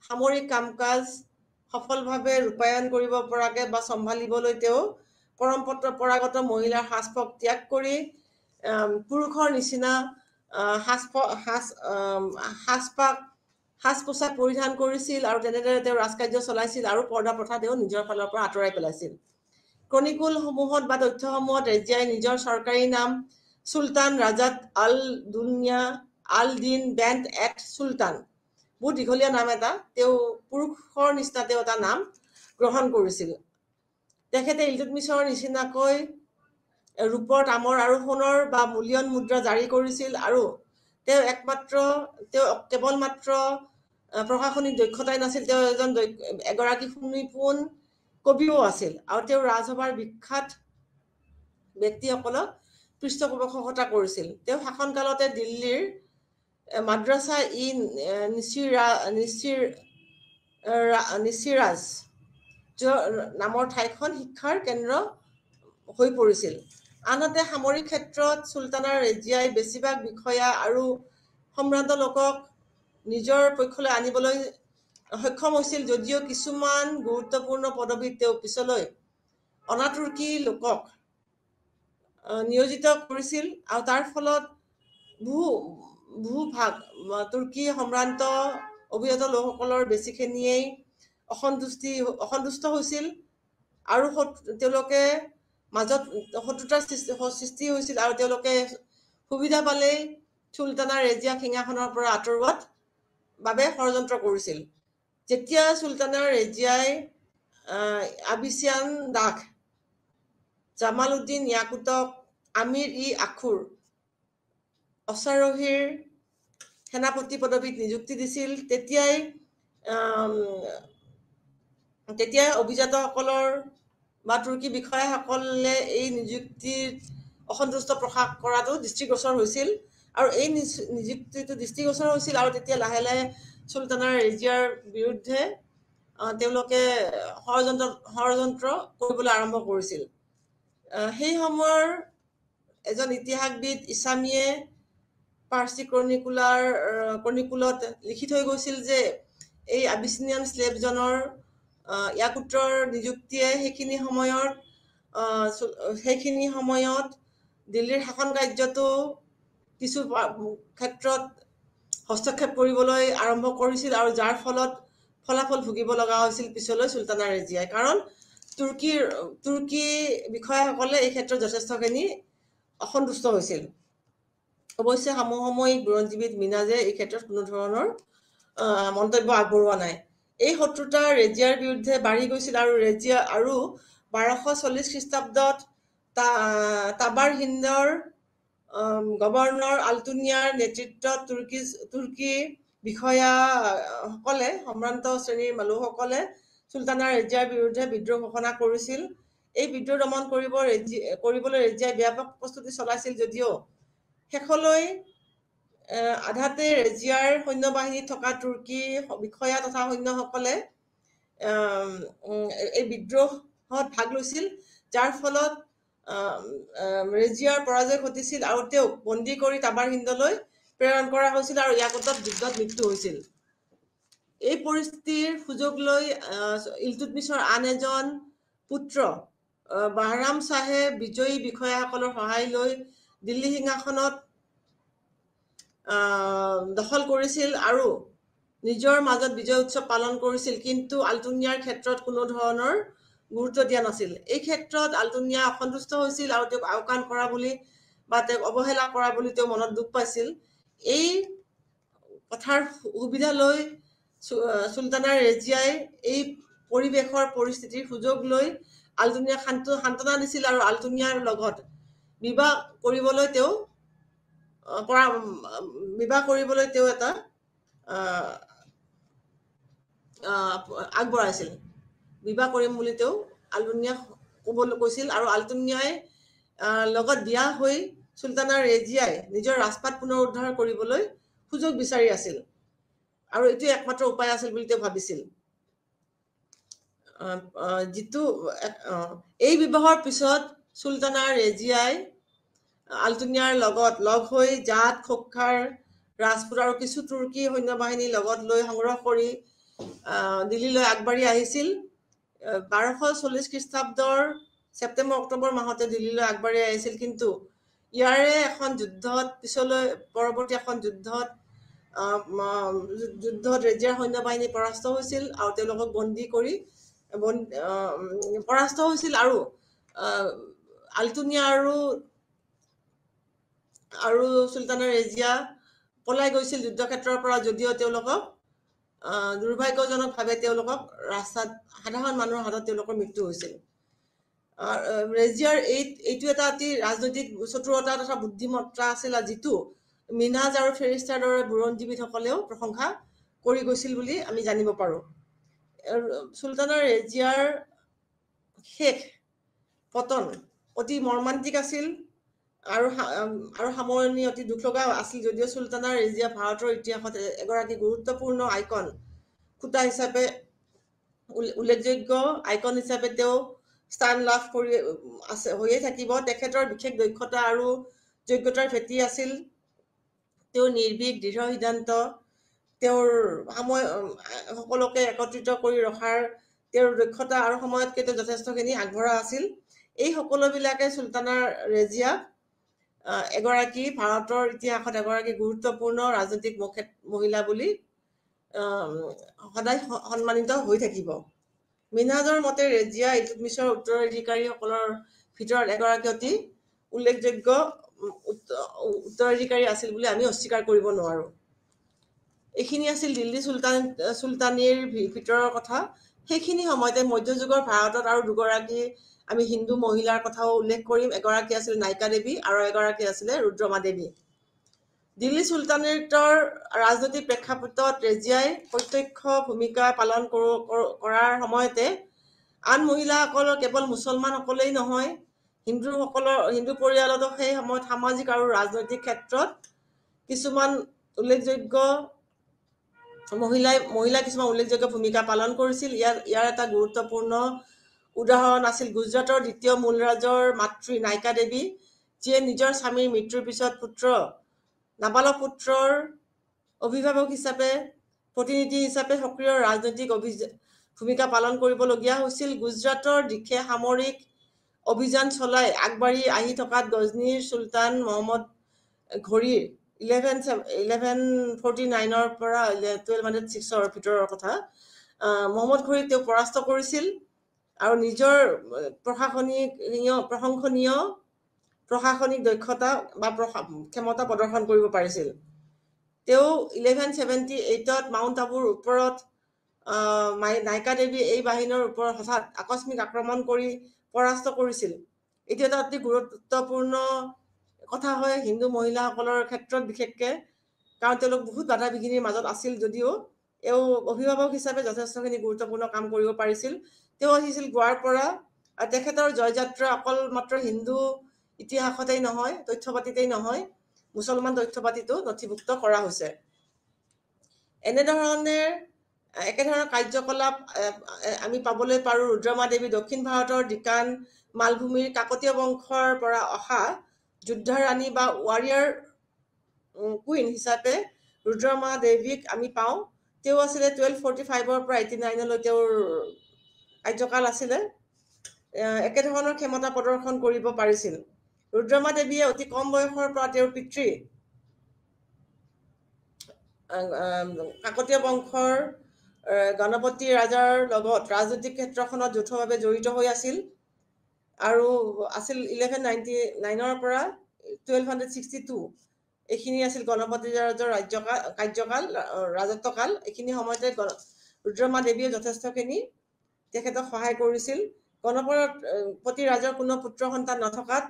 সামৰিক কাম-কাজ সফলভাৱে ৰূপায়ণ কৰিব পৰাকৈ বা চম্ভালিবলৈ তেওঁ পৰম্পৰাগত মহিলাৰ সাজ-পোছাক ত্যাগ কৰি পুৰুষৰ নিচিনা সাজ-পোছাক পৰিধান কৰিছিল, আৰু তেনেদৰে তেওঁ ৰাজকাৰ্য চলাইছিল আৰু পৰ্দা প্ৰথা তেওঁ নিজৰ ফালৰ পৰা আঁতৰাই পেলাইছিল। ক্ৰনিকলসমূহত বা তথ্যসমূহত ৰেজিয়াই নিজৰ চৰকাৰী নাম চুলতান ৰাজাত আল দিন বেণ্ট এট চুলতান, বহুত দীঘলীয়া নাম এটা, তেওঁ পুৰুষৰ নিচিনা তেওঁ এটা নাম গ্ৰহণ কৰিছিল। তেখেতে ইলতুৎমিছৰ নিচিনাকৈ ৰূপৰ, তামৰ আৰু সোণৰ বা মূল্যৱান মুদ্ৰা জাৰি কৰিছিল, আৰু তেওঁ কেৱল মাত্ৰ প্ৰশাসনিক দক্ষতাই নাছিল, তেওঁ এগৰাকী সুনিপুণ কবিও আছিল, আৰু তেওঁ ৰাজসভাৰ বিখ্যাত ব্যক্তিসকলক পৃষ্ঠপোষকতা কৰিছিল। তেওঁ শাসনকালতে দিল্লীৰ মাদ্ৰাছা নিচিৰাজ নামৰ ঠাইখন শিক্ষাৰ কেন্দ্ৰ হৈ পৰিছিল। আনহাতে সামৰিক ক্ষেত্ৰত চুলতানা ৰেজিয়াই বেছিভাগ বিষয়া আৰু সম্ভ্ৰান্ত লোকক নিজৰ পক্ষলৈ আনিবলৈ সক্ষম হৈছিল, যদিও কিছুমান গুৰুত্বপূৰ্ণ পদবীত তেওঁ পিছলৈ অনাতুৰ্কী লোকক নিয়োজিত কৰিছিল, আৰু তাৰ ফলত বহুভাগ তুৰ্কী সম্ভ্ৰান্ত অভিজাত লোকসকলৰ বেছিখিনিয়েই অসন্তুষ্ট হৈছিল, আৰু তেওঁলোকে মাজত শত্ৰুতাৰ সৃষ্টি হৈছিল, আৰু তেওঁলোকে সুবিধা পালেই চুলতানা ৰেজিয়াক সিংহাসনৰ পৰা আঁতৰোৱাৰ বাবে ষড়যন্ত্ৰ কৰিছিল। যেতিয়া চুলতানা ৰেজিয়াই আবিচিয়ান দাস জামাল-উদ্দিন য়াকুতক আমিৰ-ই-আখুৰ অশ্বাৰোহীৰ সেনাপতি পদবীত নিযুক্তি দিছিল, তেতিয়াই অভিজাতসকলৰ বা তুৰ্কী বিষয়াসকলে এই নিযুক্তিত অসন্তুষ্ট প্ৰকাশ কৰাটো দৃষ্টিগোচৰ হৈছিল, আৰু এই নিযুক্তিটো দৃষ্টিগোচৰ হৈছিল, আৰু তেতিয়া লাহে লাহে চুলতানা ৰেজিয়াৰ বিৰুদ্ধে তেওঁলোকে ষড়যন্ত্ৰ কৰিবলৈ আৰম্ভ কৰিছিল। সেই সময়ৰ এজন ইতিহাসবিদ ইছামিয়ে পাৰ্চী ক্ৰনিকুলত লিখি থৈ গৈছিল যে এই আবিচিনিয়ান স্লেভজনৰ য়াকুতৰ নিযুক্তিয়ে সেইখিনি সময়ত দিল্লীৰ শাসন কাৰ্যটো কিছু ক্ষেত্ৰত হস্তক্ষেপ কৰিবলৈ আৰম্ভ কৰিছিল, আৰু যাৰ ফলাফল ভুগিব লগা হৈছিল পিছলৈ চুলতানা ৰেজিয়াই, কাৰণ তুৰ্কী বিষয়াসকলে এই ক্ষেত্ৰত যথেষ্টখিনি অসন্তুষ্ট হৈছিল। অৱশ্যে সমসাময়িক বুৰঞ্জীবিদ মিনাজে এই ক্ষেত্ৰত কোনো ধৰণৰ মন্তব্য আগবঢ়োৱা নাই। এই শত্ৰুতা ৰেজিয়াৰ বিৰুদ্ধে বাঢ়ি গৈছিল, আৰু ৰেজিয়া আৰু 1240 খ্ৰীষ্টাব্দত তাবাৰ হিন্দৰ গভৰ্ণৰ আলটুনিয়াৰ নেতৃত্বত তুৰ্কী বিষয়াসকলে, সম্ভ্ৰান্ত শ্ৰেণীৰ লোকসকলে চুলতানা ৰেজিয়াৰ বিৰুদ্ধে বিদ্ৰোহ ঘোষণা কৰিছিল। এই বিদ্ৰোহ দমন কৰিবলৈ ৰেজিয়াই ব্যাপক প্ৰস্তুতি চলাইছিল, যদিও শেষলৈ আধাতে ৰেজিয়াৰ সৈন্যবাহিনীত থকা তুৰ্কী বিষয়া তথা সৈন্যসকলে এই বিদ্ৰোহত ভাগ লৈছিল, যাৰ ফলত ৰেজিয়াৰ পৰাজয় ঘটিছিল, আৰু তেওঁক বন্দী কৰি তাবাৰ হিন্দলৈ প্ৰেৰণ কৰা হৈছিল, আৰু য়াকুতত যুদ্ধত মৃত্যু হৈছিল। এই পৰিস্থিতিৰ সুযোগ লৈ ইলতুৎমিছৰ আন এজন পুত্ৰ বাহৰাম শ্বাহে বিজয়ী বিষয়াসকলৰ সহায় লৈ দিল্লী সিংহাসনত দখল কৰিছিল আৰু নিজৰ মাজত বিজয় উৎসৱ পালন কৰিছিল, কিন্তু আলটুনিয়াৰ ক্ষেত্ৰত কোনো ধৰণৰ গুৰুত্ব দিয়া নাছিল। এই ক্ষেত্ৰত আলটুনিয়া অসন্তুষ্ট হৈছিল, আৰু তেওঁক আওকাণ কৰা বুলি বা তেওঁক অৱহেলা কৰা বুলি তেওঁ মনত দুখ পাইছিল। এই কথাৰ সুবিধা লৈ সুলতানা ৰেজিয়াই এই পৰিৱেশৰ পৰিস্থিতিৰ সুযোগ লৈ আলটুনিয়াক সান্তনা দিছিল আৰু আলটুনিয়াৰ লগত বিবাহ কৰিবলৈ তেওঁ এটা আগবঢ়াইছিল। বিবাহ কৰিম বুলি তেওঁ আলটুনিয়াক ক'বলৈ কৈছিল আৰু আলটুনিয়াই লগত বিয়া হৈ সুলতানা ৰেজিয়াই নিজৰ ৰাজপাট পুনৰুদ্ধাৰ কৰিবলৈ সুযোগ বিচাৰি আছিল আৰু এইটোৱে একমাত্ৰ উপায় আছিল বুলি তেওঁ ভাবিছিল। যিটো এই বিবাহৰ পিছত সুলতানা ৰেজিয়াই আলটুনিয়াৰ লগত লগ হৈ জাট, খোখাৰ, ৰাজপুত আৰু কিছু তুৰ্কী সৈন্যবাহিনী লগত লৈ সংগ্ৰহ কৰি দিল্লীলৈ আগবাঢ়ি আহিছিল। 1240 খ্ৰীষ্টাব্দৰ ছেপ্টেম্বৰ-অক্টোবৰ মাহতে দিল্লীলৈ আগবাঢ়ি আহিছিল, কিন্তু ইয়াৰে এখন যুদ্ধত পৰৱৰ্তী এখন যুদ্ধত ৰেজিয়াৰ সৈন্যবাহিনী পৰাস্ত হৈছিল আৰু তেওঁলোকক বন্দী কৰি পৰাস্ত হৈছিল আৰু আলটুনিয়া আৰু সুলতানা ৰেজিয়া পলাই গৈছিল যুদ্ধক্ষেত্ৰৰ পৰা, যদিও তেওঁলোকক দুৰ্ভাগ্যজনকভাৱে তেওঁলোকক ৰাস্তাত সাধাৰণ মানুহৰ হাতত তেওঁলোকৰ মৃত্যু হৈছিল। ৰেজিয়াৰ এইটো এটা অতি ৰাজনৈতিক চতুৰতা তথা বুদ্ধিমত্তা আছিল, যিটো মিনহাজ আৰু ফেৰিস্তাৰ দৰে বুৰঞ্জীবিদসকলেও প্ৰশংসা কৰি গৈছিল বুলি আমি জানিব পাৰোঁ। সুলতানা ৰেজিয়াৰ শেষ পতন অতি মৰ্মান্তিক আছিল আৰু সামৰণি অতি দুখ লগা আছিল, যদিও সুলতানা ৰেজিয়া ভাৰতৰ ইতিহাসত এগৰাকী গুৰুত্বপূৰ্ণ আইকন খুঁটা হিচাপে উল্লেখযোগ্য আইকন হিচাপে তেওঁ স্থান লাভ কৰি হৈয়ে থাকিব। তেখেতৰ বিশেষ দক্ষতা আৰু যোগ্যতাৰ ভেটি আছিল তেওঁৰ নিৰ্ভীক দৃঢ় সিদ্ধান্ত, তেওঁৰ সকলোকে একত্ৰিত কৰি ৰখাৰ তেওঁৰ দক্ষতা আৰু সময়তকৈ তেওঁ যথেষ্টখিনি আগবঢ়া আছিল। এই সকলোবিলাকে সুলতানা ৰেজিয়াক ভাৰতৰ ইতিহাসত এগৰাকী গুৰুত্বপূৰ্ণ ৰাজনৈতিক মহিলা বুলি সদায় সন্মানিত হৈ থাকিব। মিনহাজৰ মতে ৰেজিয়া ইলতুৎমিছৰ উত্তৰাধিকাৰীসকলৰ ভিতৰত এগৰাকী অতি উল্লেখযোগ্য উত্তৰাধিকাৰী আছিল বুলি আমি অস্বীকাৰ কৰিব নোৱাৰোঁ। এইখিনি আছিল দিল্লী চুলতানীৰ ভিতৰৰ কথা। সেইখিনি সময়তে মধ্যযুগৰ ভাৰতত আৰু দুগৰাকী আমি হিন্দু মহিলাৰ কথাও উল্লেখ কৰিম। এগৰাকী আছিল নায়িকা দেৱী আৰু এগৰাকী আছিলে ৰুদ্ৰমা দেৱী। দিল্লী চুলতানেটৰ ৰাজনৈতিক প্ৰেক্ষাপটত ৰেজিয়াই প্ৰত্যক্ষ ভূমিকা পালন কৰাৰ সময়তে আন মহিলাসকলৰ কেৱল মুছলমানসকলেই নহয়, হিন্দু পৰিয়ালতো সেই সময়ত সামাজিক আৰু ৰাজনৈতিক ক্ষেত্ৰত কিছুমান উল্লেখযোগ্য ভূমিকা পালন কৰিছিল। ইয়াৰ এটা গুৰুত্বপূৰ্ণ উদাহৰণ আছিল গুজৰাটৰ দ্বিতীয় মূলৰাজৰ মাতৃ নায়িকা দেৱী, যিয়ে নিজৰ স্বামীৰ মৃত্যুৰ পিছত নাবালক পুত্ৰৰ অভিভাৱক হিচাপে প্ৰতিনিধি হিচাপে সক্ৰিয় ৰাজনৈতিক ভূমিকা পালন কৰিবলগীয়া হৈছিল। গুজৰাটৰ দিশে সামৰিক অভিযান চলাই আগবাঢ়ি আহি থকাত গজনীৰ চুলতান মহম্মদ ঘড়ীৰ 1149 পৰা 1206 ভিতৰৰ কথা মহম্মদ ঘড়ীক তেওঁ পৰাস্ত কৰিছিল আৰু নিজৰ প্ৰশাসনিক দক্ষতা বা ক্ষমতা প্ৰদৰ্শন কৰিব পাৰিছিল। তেওঁ 1178 মাউণ্ট আবুৰ ওপৰত নায়িকা দেৱী এই বাহিনীৰ ওপৰত হঠাৎ আকস্মিক আক্ৰমণ কৰি পৰাস্ত কৰিছিল। এইটো এটা অতি গুৰুত্বপূৰ্ণ কথা হয় হিন্দু মহিলাসকলৰ ক্ষেত্ৰত বিশেষকৈ, কাৰণ তেওঁলোক বহুত বাধা বিঘিনিৰ মাজত আছিল, যদিও অভিভাৱক হিচাপে যথেষ্টখিনি গুৰুত্বপূৰ্ণ কাম কৰিব পাৰিছিল। তেওঁ আহিছিল গোৱাৰ পৰা আৰু তেখেতৰ জয়যাত্ৰা অকল মাত্ৰ হিন্দু ইতিহাসতেই নহয়, তথ্যপাতিতেই নহয়, মুছলমান তথ্যপাতিতো নথিভুক্ত কৰা হৈছে। একেধৰণৰ কাৰ্যকলাপ আমি পাবলৈ পাৰোঁ ৰুদ্ৰমা দেৱী, দক্ষিণ ভাৰতৰ ডিকান মালভূমিৰ কাকতীয় বংশৰ পৰা অহা যোদ্ধা ৰাণী বা ৱাৰিয়াৰ কুইন হিচাপে ৰুদ্ৰমা দেৱীক আমি পাওঁ। তেওঁ আছিলে 1245 পৰা 89লৈ তেওঁৰ কাৰ্যকাল আছিলে। একেধৰণৰ ক্ষমতা প্ৰদৰ্শন কৰিব পাৰিছিল। ৰুদ্ৰমা দেৱীয়ে অতি কম বয়সৰ পৰা তেওঁৰ পিতৃ কাকতীয় বংশৰ গণপতি ৰাজাৰ লগত ৰাজনৈতিক ক্ষেত্ৰখনত যৌথভাৱে জড়িত হৈ আছিল আৰু আছিল 1199 পৰা 1262 এইখিনি আছিল গণপতি ৰাজৰ কাৰ্যকাল ৰাজত্বকাল। এইখিনি সময়তে ৰুদ্ৰমা দেৱীয়ে যথেষ্টখিনি তেখেতক সহায় কৰিছিল। গণপতি ৰাজৰ কোনো পুত্ৰ সন্তান নথকাত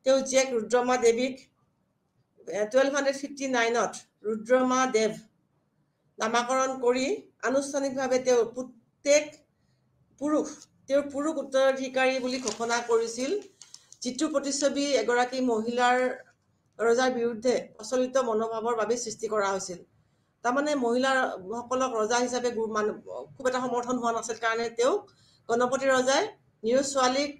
তেওঁ জীয়েক ৰুদ্ৰমা দেৱীক 1259ত ৰুদ্ৰমা দেৱ নামাকৰণ কৰি আনুষ্ঠানিকভাৱে তেওঁৰ পুৰুষ উত্তৰাধিকাৰী বুলি ঘোষণা কৰিছিল, যিটো প্ৰতিচ্ছবি এগৰাকী মহিলাৰ ৰজাৰ বিৰুদ্ধে প্ৰচলিত মনোভাৱৰ বাবে সৃষ্টি কৰা হৈছিল। তাৰমানে মহিলাসকলক ৰজা হিচাপে খুব এটা সমৰ্থন হোৱা নাছিল কাৰণে তেওঁক গণপতি ৰজাই নিজৰ ছোৱালীক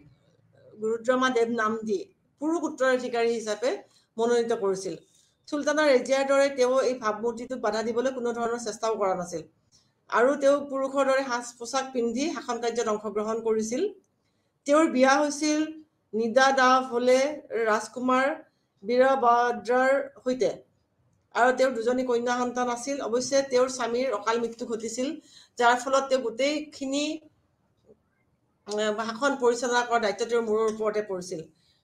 ৰুদ্ৰমা দেৱ নাম দি পুৰুষ উত্তৰাধিকাৰী হিচাপে মনোনীত কৰিছিল। চুলতানা ৰেজিয়াৰ দৰে তেওঁ এই ভাৱমূৰ্তিটোক বাধা দিবলৈ কোনো ধৰণৰ চেষ্টাও কৰা নাছিল আৰু তেওঁ পুৰুষৰ দৰে সাজ পোছাক পিন্ধি শাসন কাৰ্যত অংশগ্ৰহণ কৰিছিল। তেওঁৰ বিয়া হৈছিল নিদা দা ভোলে ৰাজকুমাৰ বীৰভদ্ৰৰ সৈতে আৰু তেওঁৰ দুজনী কন্যা সন্তান আছিল। অৱশ্যে তেওঁৰ স্বামীৰ অকাল মৃত্যু ঘটিছিল, যাৰ ফলত তেওঁ গোটেইখিনি শাসন পৰিচালনা কৰাৰ দায়িত্ব তেওঁৰ মূৰৰ ওপৰতে পৰিছিল।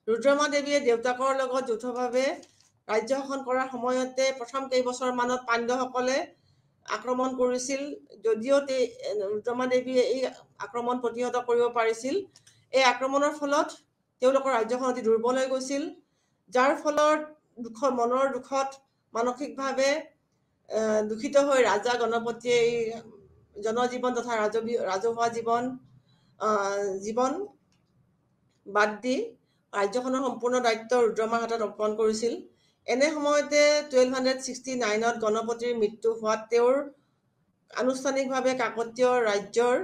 ৰুদ্ৰমা দেৱীয়ে দেউতাকৰ লগত যৌথভাৱে ৰাজ্য শাসন কৰাৰ সময়তে প্ৰথম কেইবছৰমানত পাণ্ড্যসকলে আক্ৰমণ কৰিছিল। যদিও ৰুদ্ৰমা দেৱীয়ে এই আক্ৰমণ প্ৰতিহত কৰিব পাৰিছিল, এই আক্ৰমণৰ ফলত তেওঁলোকৰ ৰাজ্যখন অতি দুৰ্বল হৈ গৈছিল, যাৰ ফলত মনৰ দুখত মানসিকভাৱে দূষিত হৈ ৰাজা গণপতিয়ে এই জনজীৱন তথা ৰাজহুৱা জীৱন বাদ দি ৰাজ্যখনৰ সম্পূৰ্ণ দায়িত্ব ৰুদ্ৰমাৰ হাতত অৰ্পণ কৰিছিল। এনে সময়তে 1269ত গণপতিৰ মৃত্যু হোৱাত তেওঁৰ আনুষ্ঠানিকভাৱে কাকতীয় ৰাজ্যৰ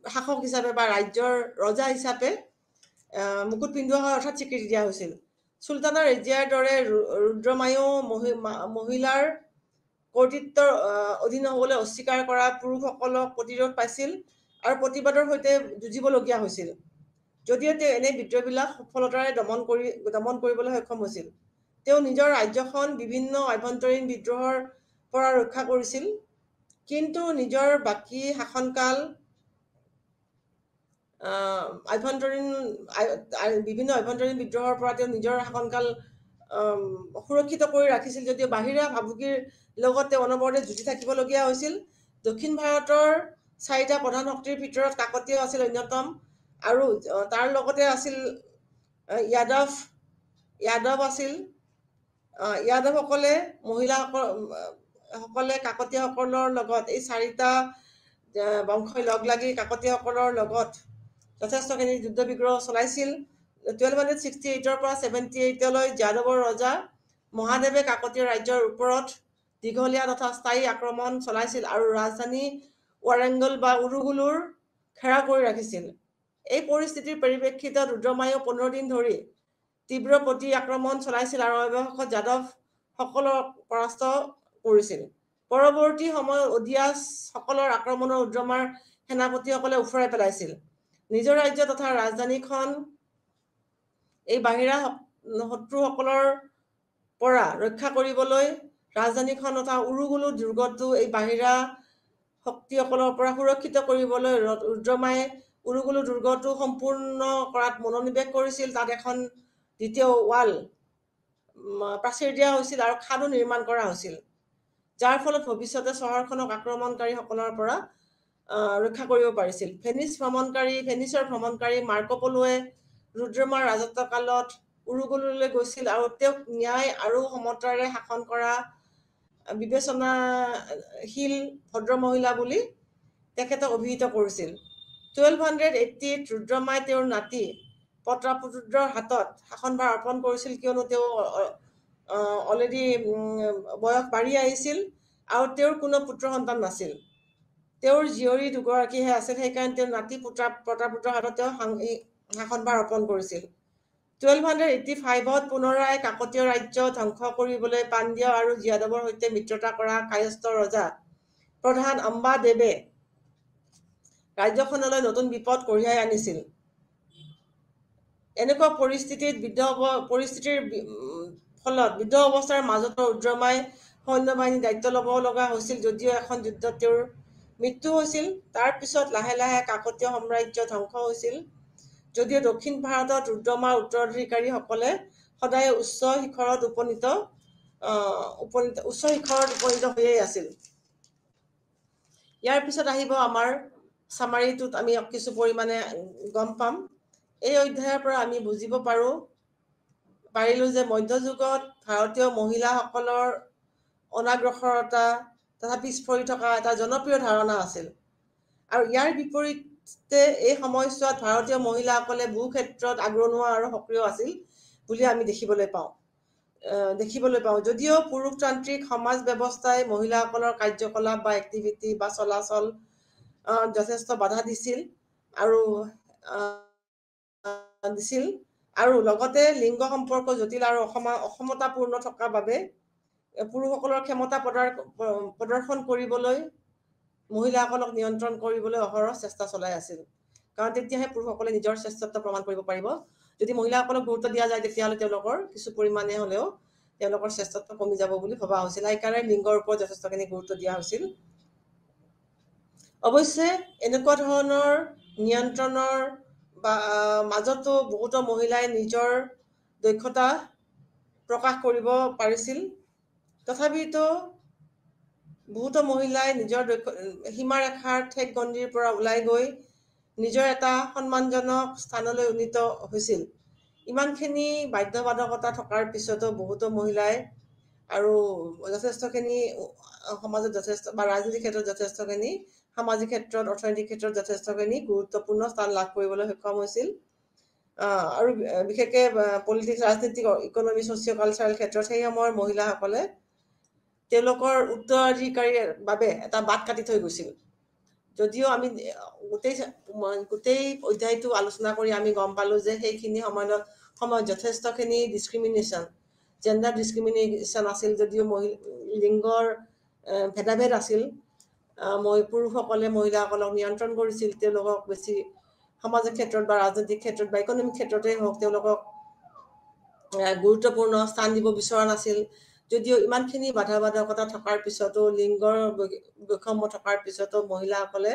শাসক হিচাপে বা ৰাজ্যৰ ৰজা হিচাপে মুকুট পিন্ধোৱা হয়, অৰ্থাৎ স্বীকৃতি দিয়া হৈছিল। চুলতানা ৰেজিয়াৰ দৰে ৰুদ্ৰমায়ো মহিলাৰ কৰ্তৃত্বৰ অধীন হ'বলৈ অস্বীকাৰ কৰা পুৰুষসকলক প্ৰতিৰোধ পাইছিল আৰু প্ৰতিবাদৰ সৈতে যুঁজিবলগীয়া হৈছিল, যদিও তেওঁ এনে বিদ্ৰোহবিলাক সফলতাৰে দমন কৰিবলৈ সক্ষম হৈছিল। তেওঁ নিজৰ ৰাজ্যখন বিভিন্ন আভ্যন্তৰীণ বিদ্ৰোহৰ পৰা ৰক্ষা কৰিছিল, কিন্তু নিজৰ বাকী শাসনকাল বিভিন্ন আভ্যন্তৰীণ বিদ্ৰোহৰ পৰা তেওঁ নিজৰ শাসনকাল সুৰক্ষিত কৰি ৰাখিছিল, যদিও বাহিৰা ভাবুকিৰ লগত তেওঁ অনবৰতে যুঁজি থাকিবলগীয়া হৈছিল। দক্ষিণ ভাৰতৰ 4টা প্ৰধান শক্তিৰ ভিতৰত কাকতীয় আছিল অন্যতম আৰু তাৰ লগতে আছিল যাদৱসকলে মহিলাসকলে কাকতীয়সকলৰ লগত এই 4টা বংশই লগ লাগি কাকতীয়সকলৰ লগত যথেষ্টখিনি যুদ্ধ বিগ্ৰহ চলাইছিল। 1268ৰ পৰা 78লৈ যাদৱৰ ৰজা মহাদেৱে কাকতীয় ৰাজ্যৰ ওপৰত দীঘলীয়া তথা স্থায়ী আক্ৰমণ চলাইছিল আৰু ৰাজধানী ৱাৰেংগল বা উৰুগুলুৰ ঘেৰাও কৰি ৰাখিছিল। এই পৰিস্থিতিৰ পৰিপ্ৰেক্ষিতত ৰুদ্ৰমায়ো 15 দিন ধৰি তীব্ৰ প্ৰতি আক্ৰমণ চলাইছিল আৰু অৱশেষত যাদৱসকলক পৰাস্ত কৰিছিল। পৰৱৰ্তী সময়ত অডিয়াছসকলৰ আক্ৰমণত ৰুদ্ৰমাৰ সেনাপতিসকলে উফৰাই পেলাইছিল। নিজৰ ৰাজ্য তথা ৰাজধানীখন এই বাহিৰা শত্ৰুসকলৰ পৰা ৰক্ষা কৰিবলৈ ৰাজধানীখন তথা উৰুগুলু দুৰ্গটো এই বাহিৰা শক্তিসকলৰ পৰা সুৰক্ষিত কৰিবলৈ ৰুদ্ৰমায়ে উৰুগুলু দুৰ্গটো সম্পূৰ্ণ কৰাত মনোনিৱেশ কৰিছিল। তাত এখন দ্বিতীয় প্ৰাচীৰ দিয়া হৈছিল আৰু খাদো নিৰ্মাণ কৰা হৈছিল, যাৰ ফলত ভৱিষ্যতে চহৰখনক আক্ৰমণকাৰীসকলৰ পৰা ৰক্ষা কৰিব পাৰিছিল। ভেনিছৰ ভ্ৰমণকাৰী মাৰ্কো পোলোৱে ৰুদ্ৰমাৰ ৰাজত্বকালত উৰুগুলুলৈ গৈছিল আৰু তেওঁক ন্যায় আৰু সমতাৰে শাসন কৰা বিবেচনাশীল ভদ্ৰমহিলা বুলি তেখেতক অভিহিত কৰিছিল। 1280ত ৰুদ্ৰমাই তেওঁৰ নাতি প্ৰতাপৰুদ্ৰৰ হাতত শাসনভাৰ অৰ্পণ কৰিছিল, কিয়নো তেওঁ অলৰেডি বয়স বাঢ়ি আহিছিল আৰু তেওঁৰ কোনো পুত্ৰ সন্তান নাছিল। তেওঁৰ জীয়ৰী দুগৰাকীহে আছিল, সেইকাৰণে তেওঁৰ নাতি প্ৰতাপৰুদ্ৰৰ হাতত তেওঁ শাসনভাৰ অৰ্পণ কৰিছিল। 1285ত পুনৰাই কাকতীয় ৰাজ্য ধ্বংস কৰিবলৈ পাণ্ড্য আৰু যাদৱৰ সৈতে মিত্ৰতা কৰা কায়স্থ ৰজা প্ৰধান অম্বা দেৱে ৰাজ্যখনলৈ নতুন বিপদ কঢ়িয়াই আনিছিল। এনেকুৱা পৰিস্থিতিৰ ফলত বিদ্ধ অৱস্থাৰ মাজতো ৰুদ্ৰমাই সৈন্যবাহিনীৰ দায়িত্ব ল'ব লগা হৈছিল, যদিও এখন যুদ্ধত তেওঁৰ মৃত্যু হৈছিল। তাৰ পিছত লাহে লাহে কাকতীয় সাম্ৰাজ্য ধ্বংস হৈছিল, যদিও দক্ষিণ ভাৰতত ৰুদ্ৰমাৰ উত্তৰাধিকাৰীসকলে সদায় উচ্চ শিখৰত উপনীত হৈয়ে আছিল। ইয়াৰ পিছত আহিব আমাৰ চামাৰীটোত আমি কিছু পৰিমাণে গম পাম। এই অধ্যায়ৰ পৰা আমি বুজিব পাৰিলোঁ যে মধ্যযুগত ভাৰতীয় মহিলাসকলৰ অনাগ্ৰসৰতা তথা পিছ পৰি থকা এটা জনপ্ৰিয় ধাৰণা আছিল। আৰু ইয়াৰ বিপৰীতে এই সময়ছোৱাত ভাৰতীয় মহিলাসকলে বহু ক্ষেত্ৰত আগৰণুৱা আৰু সক্ৰিয় আছিল বুলি আমি দেখিবলৈ পাওঁ। যদিও পুৰুষতান্ত্ৰিক সমাজ ব্যৱস্থাই মহিলাসকলৰ কাৰ্যকলাপ বা এক্টিভিটি বা চলাচল যথেষ্ট বাধা দিছিল আৰু লগতে লিংগ সম্পৰ্ক জটিল আৰু অসমতাপূৰ্ণ থকাৰ বাবে পুৰুষসকলৰ ক্ষমতা প্ৰদৰ্শন কৰিবলৈ মহিলাসকলক নিয়ন্ত্ৰণ কৰিবলৈ অহৰহ চেষ্টা চলাই আছিল। কাৰণ তেতিয়াহে পুৰুষসকলে নিজৰ শ্ৰেষ্ঠত্ব প্ৰমাণ কৰিব পাৰিব। যদি মহিলাসকলক গুৰুত্ব দিয়া যায় তেতিয়াহ'লে তেওঁলোকৰ কিছু পৰিমাণে হ'লেও তেওঁলোকৰ শ্ৰেষ্ঠত্ব কমি যাব বুলি ভবা হৈছিল। সেইকাৰণে লিংগৰ ওপৰত যথেষ্টখিনি গুৰুত্ব দিয়া হৈছিল। অৱশ্যে এনেকুৱা ধৰণৰ নিয়ন্ত্ৰণৰ মাজতো বহুতো মহিলাই নিজৰ দক্ষতা প্ৰকাশ কৰিব পাৰিছিল। তথাপিতো বহুতো মহিলাই নিজৰ সীমাৰেখাৰ ঠেক গণ্ডিৰ পৰা ওলাই গৈ নিজৰ এটা সন্মানজনক স্থানলৈ উন্নীত হৈছিল। ইমানখিনি বাধ্যবাধকতা থকাৰ পিছতো বহুতো মহিলাই আৰু যথেষ্টখিনি সমাজত ৰাজনৈতিক ক্ষেত্ৰত যথেষ্টখিনি, সামাজিক ক্ষেত্ৰত, অৰ্থনৈতিক ক্ষেত্ৰত যথেষ্টখিনি গুৰুত্বপূৰ্ণ স্থান লাভ কৰিবলৈ সক্ষম হৈছিল। আৰু বিশেষকৈ পলিটিক্স, ৰাজনীতিক, ইকনমি, ছ'চিঅ' কালচাৰেল ক্ষেত্ৰত সেই সময়ৰ মহিলাসকলে তেওঁলোকৰ উত্তৰাধিকাৰীৰ বাবে এটা বাট কাটি থৈ গৈছিল। যদিও আমি গোটেই অধ্যায়টো আলোচনা কৰি আমি গম পালোঁ যে সেইখিনি সময়ত যথেষ্টখিনি জেণ্ডাৰ ডিছক্ৰিমিনেশ্যন আছিল। যদিও লিংগৰ ভেদাভেদ আছিল, পুৰুষসকলে মহিলাসকলক নিয়ন্ত্ৰণ কৰিছিল। তেওঁলোকক বেছি সামাজিক ক্ষেত্ৰত বা ৰাজনৈতিক ক্ষেত্ৰত বা ইকনমিক ক্ষেত্ৰতেই হওক তেওঁলোকক গুৰুত্বপূৰ্ণ স্থান দিব বিচৰা নাছিল। যদিও ইমানখিনি বাধকতা থকাৰ পিছতো, লিংগৰ বৈষম্য থকাৰ পিছতো মহিলাসকলে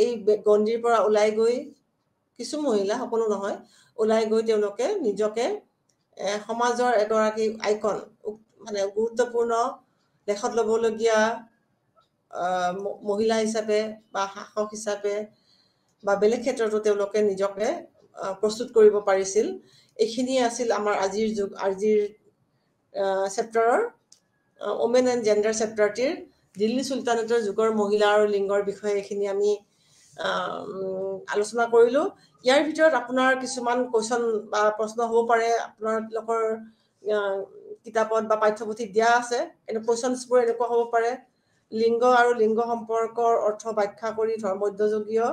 এই গণ্ডিৰ পৰা ওলাই গৈ, কিছু মহিলা, সকলো নহয়, ওলাই গৈ তেওঁলোকে নিজকে সমাজৰ এগৰাকী আইকন, মানে গুৰুত্বপূৰ্ণ লেখত ল'বলগীয়া মহিলা হিচাপে বা শাসক হিচাপে বা বেলেগ ক্ষেত্ৰতো তেওঁলোকে নিজকে প্ৰস্তুত কৰিব পাৰিছিল। এইখিনিয়ে আছিল আমাৰ আজিৰ চেপ্টাৰৰ ওমেন এণ্ড জেণ্ডাৰ চেপ্টাৰটিৰ দিল্লী চুলতানেটৰ যুগৰ মহিলা আৰু লিংগৰ বিষয়ে এইখিনি আমি আলোচনা কৰিলোঁ। ইয়াৰ ভিতৰত আপোনাৰ কিছুমান কুৱেশ্যন বা প্ৰশ্ন হ'ব পাৰে। আপোনালোকৰ কিতাপত বা পাঠ্যপুথিত দিয়া আছে। কুৱেশ্যনছবোৰ এনেকুৱা হ'ব পাৰে: লিংগ আৰু লিংগ সম্পৰ্কৰ অৰ্থ ব্যাখ্যা কৰি মধ্যযুগীয়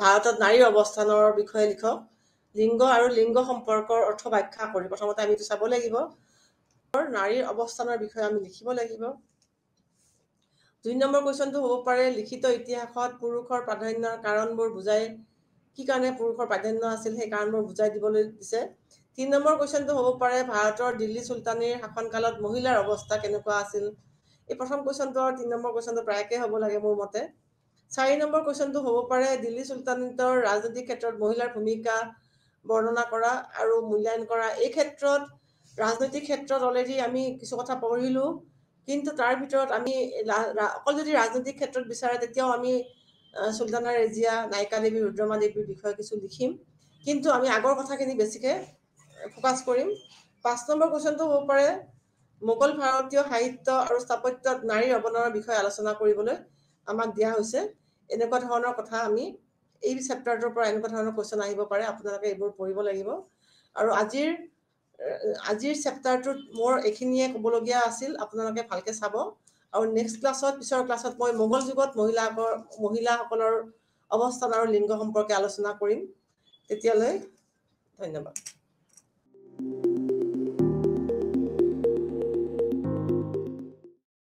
ভাৰতত নাৰীৰ অৱস্থানৰ বিষয়ে লিখক। লিংগ আৰু লিংগ সম্পৰ্কৰ অৰ্থ ব্যাখ্যা কৰি, প্ৰথমতে আমি এইটো চাব লাগিব। নাৰীৰ অৱস্থানৰ বিষয়ে আমি লিখিব লাগিব। 2 নম্বৰ কুৱেশ্যনটো হ'ব পাৰে: লিখিত ইতিহাসত পুৰুষৰ প্ৰাধান্যৰ কাৰণবোৰ কি কাৰণে পুৰুষৰ প্ৰাধান্য আছিল সেই কাৰণবোৰ বুজাই দিবলৈ দিছে। 3 নম্বৰ কুৱেশ্যনটো হ'ব পাৰে: ভাৰতৰ দিল্লী চুলতানীৰ শাসনকালত মহিলাৰ অৱস্থা কেনেকুৱা আছিল। এই প্ৰথম কুৱেশ্যনটো আৰু 3 নম্বৰ কুৱেশ্যনটো প্ৰায়কৈ হ'ব লাগে মোৰ মতে। 4 নম্বৰ কুৱেশ্যনটো হ'ব পাৰে: দিল্লী চুলতানেটৰ ৰাজনৈতিক ক্ষেত্ৰত মহিলাৰ ভূমিকা বৰ্ণনা কৰা আৰু মূল্যায়ন কৰা। এই ক্ষেত্ৰত ৰাজনৈতিক ক্ষেত্ৰত অলৰেডি আমি কিছু কথা পঢ়িলোঁ, কিন্তু তাৰ ভিতৰত আমি অকল যদি ৰাজনৈতিক ক্ষেত্ৰত বিচাৰে তেতিয়াও আমি চুলতানা ৰেজিয়া, নায়িকা দেৱী, ৰুদ্ৰমা দেৱীৰ বিষয়ে কিছু লিখিম, কিন্তু আমি আগৰ কথাখিনি বেছিকৈ ফ'কাছ কৰিম। 5 নম্বৰ কুৱেশ্যনটো হ'ব পাৰে: মোগল ভাৰতীয় সাহিত্য আৰু স্থাপত্যত নাৰীৰ অৱদানৰ বিষয়ে আলোচনা কৰিবলৈ আমাক দিয়া হৈছে। এনেকুৱা ধৰণৰ কথা আমি এই চেপ্টাৰটোৰ পৰা এনেকুৱা ধৰণৰ কুৱেশ্যন আহিব পাৰে। আপোনালোকে এইবোৰ পঢ়িব লাগিব। আৰু আজিৰ চেপ্টাৰটোত মোৰ এইখিনিয়ে ক'বলগীয়া আছিল। আপোনালোকে ভালকৈ চাব। আৰু পিছৰ ক্লাছত মই মোগল যুগত মহিলাসকলৰ অৱস্থান আৰু লিংগ সম্পৰ্কে আলোচনা কৰিম। তেতিয়ালৈ ধন্যবাদ।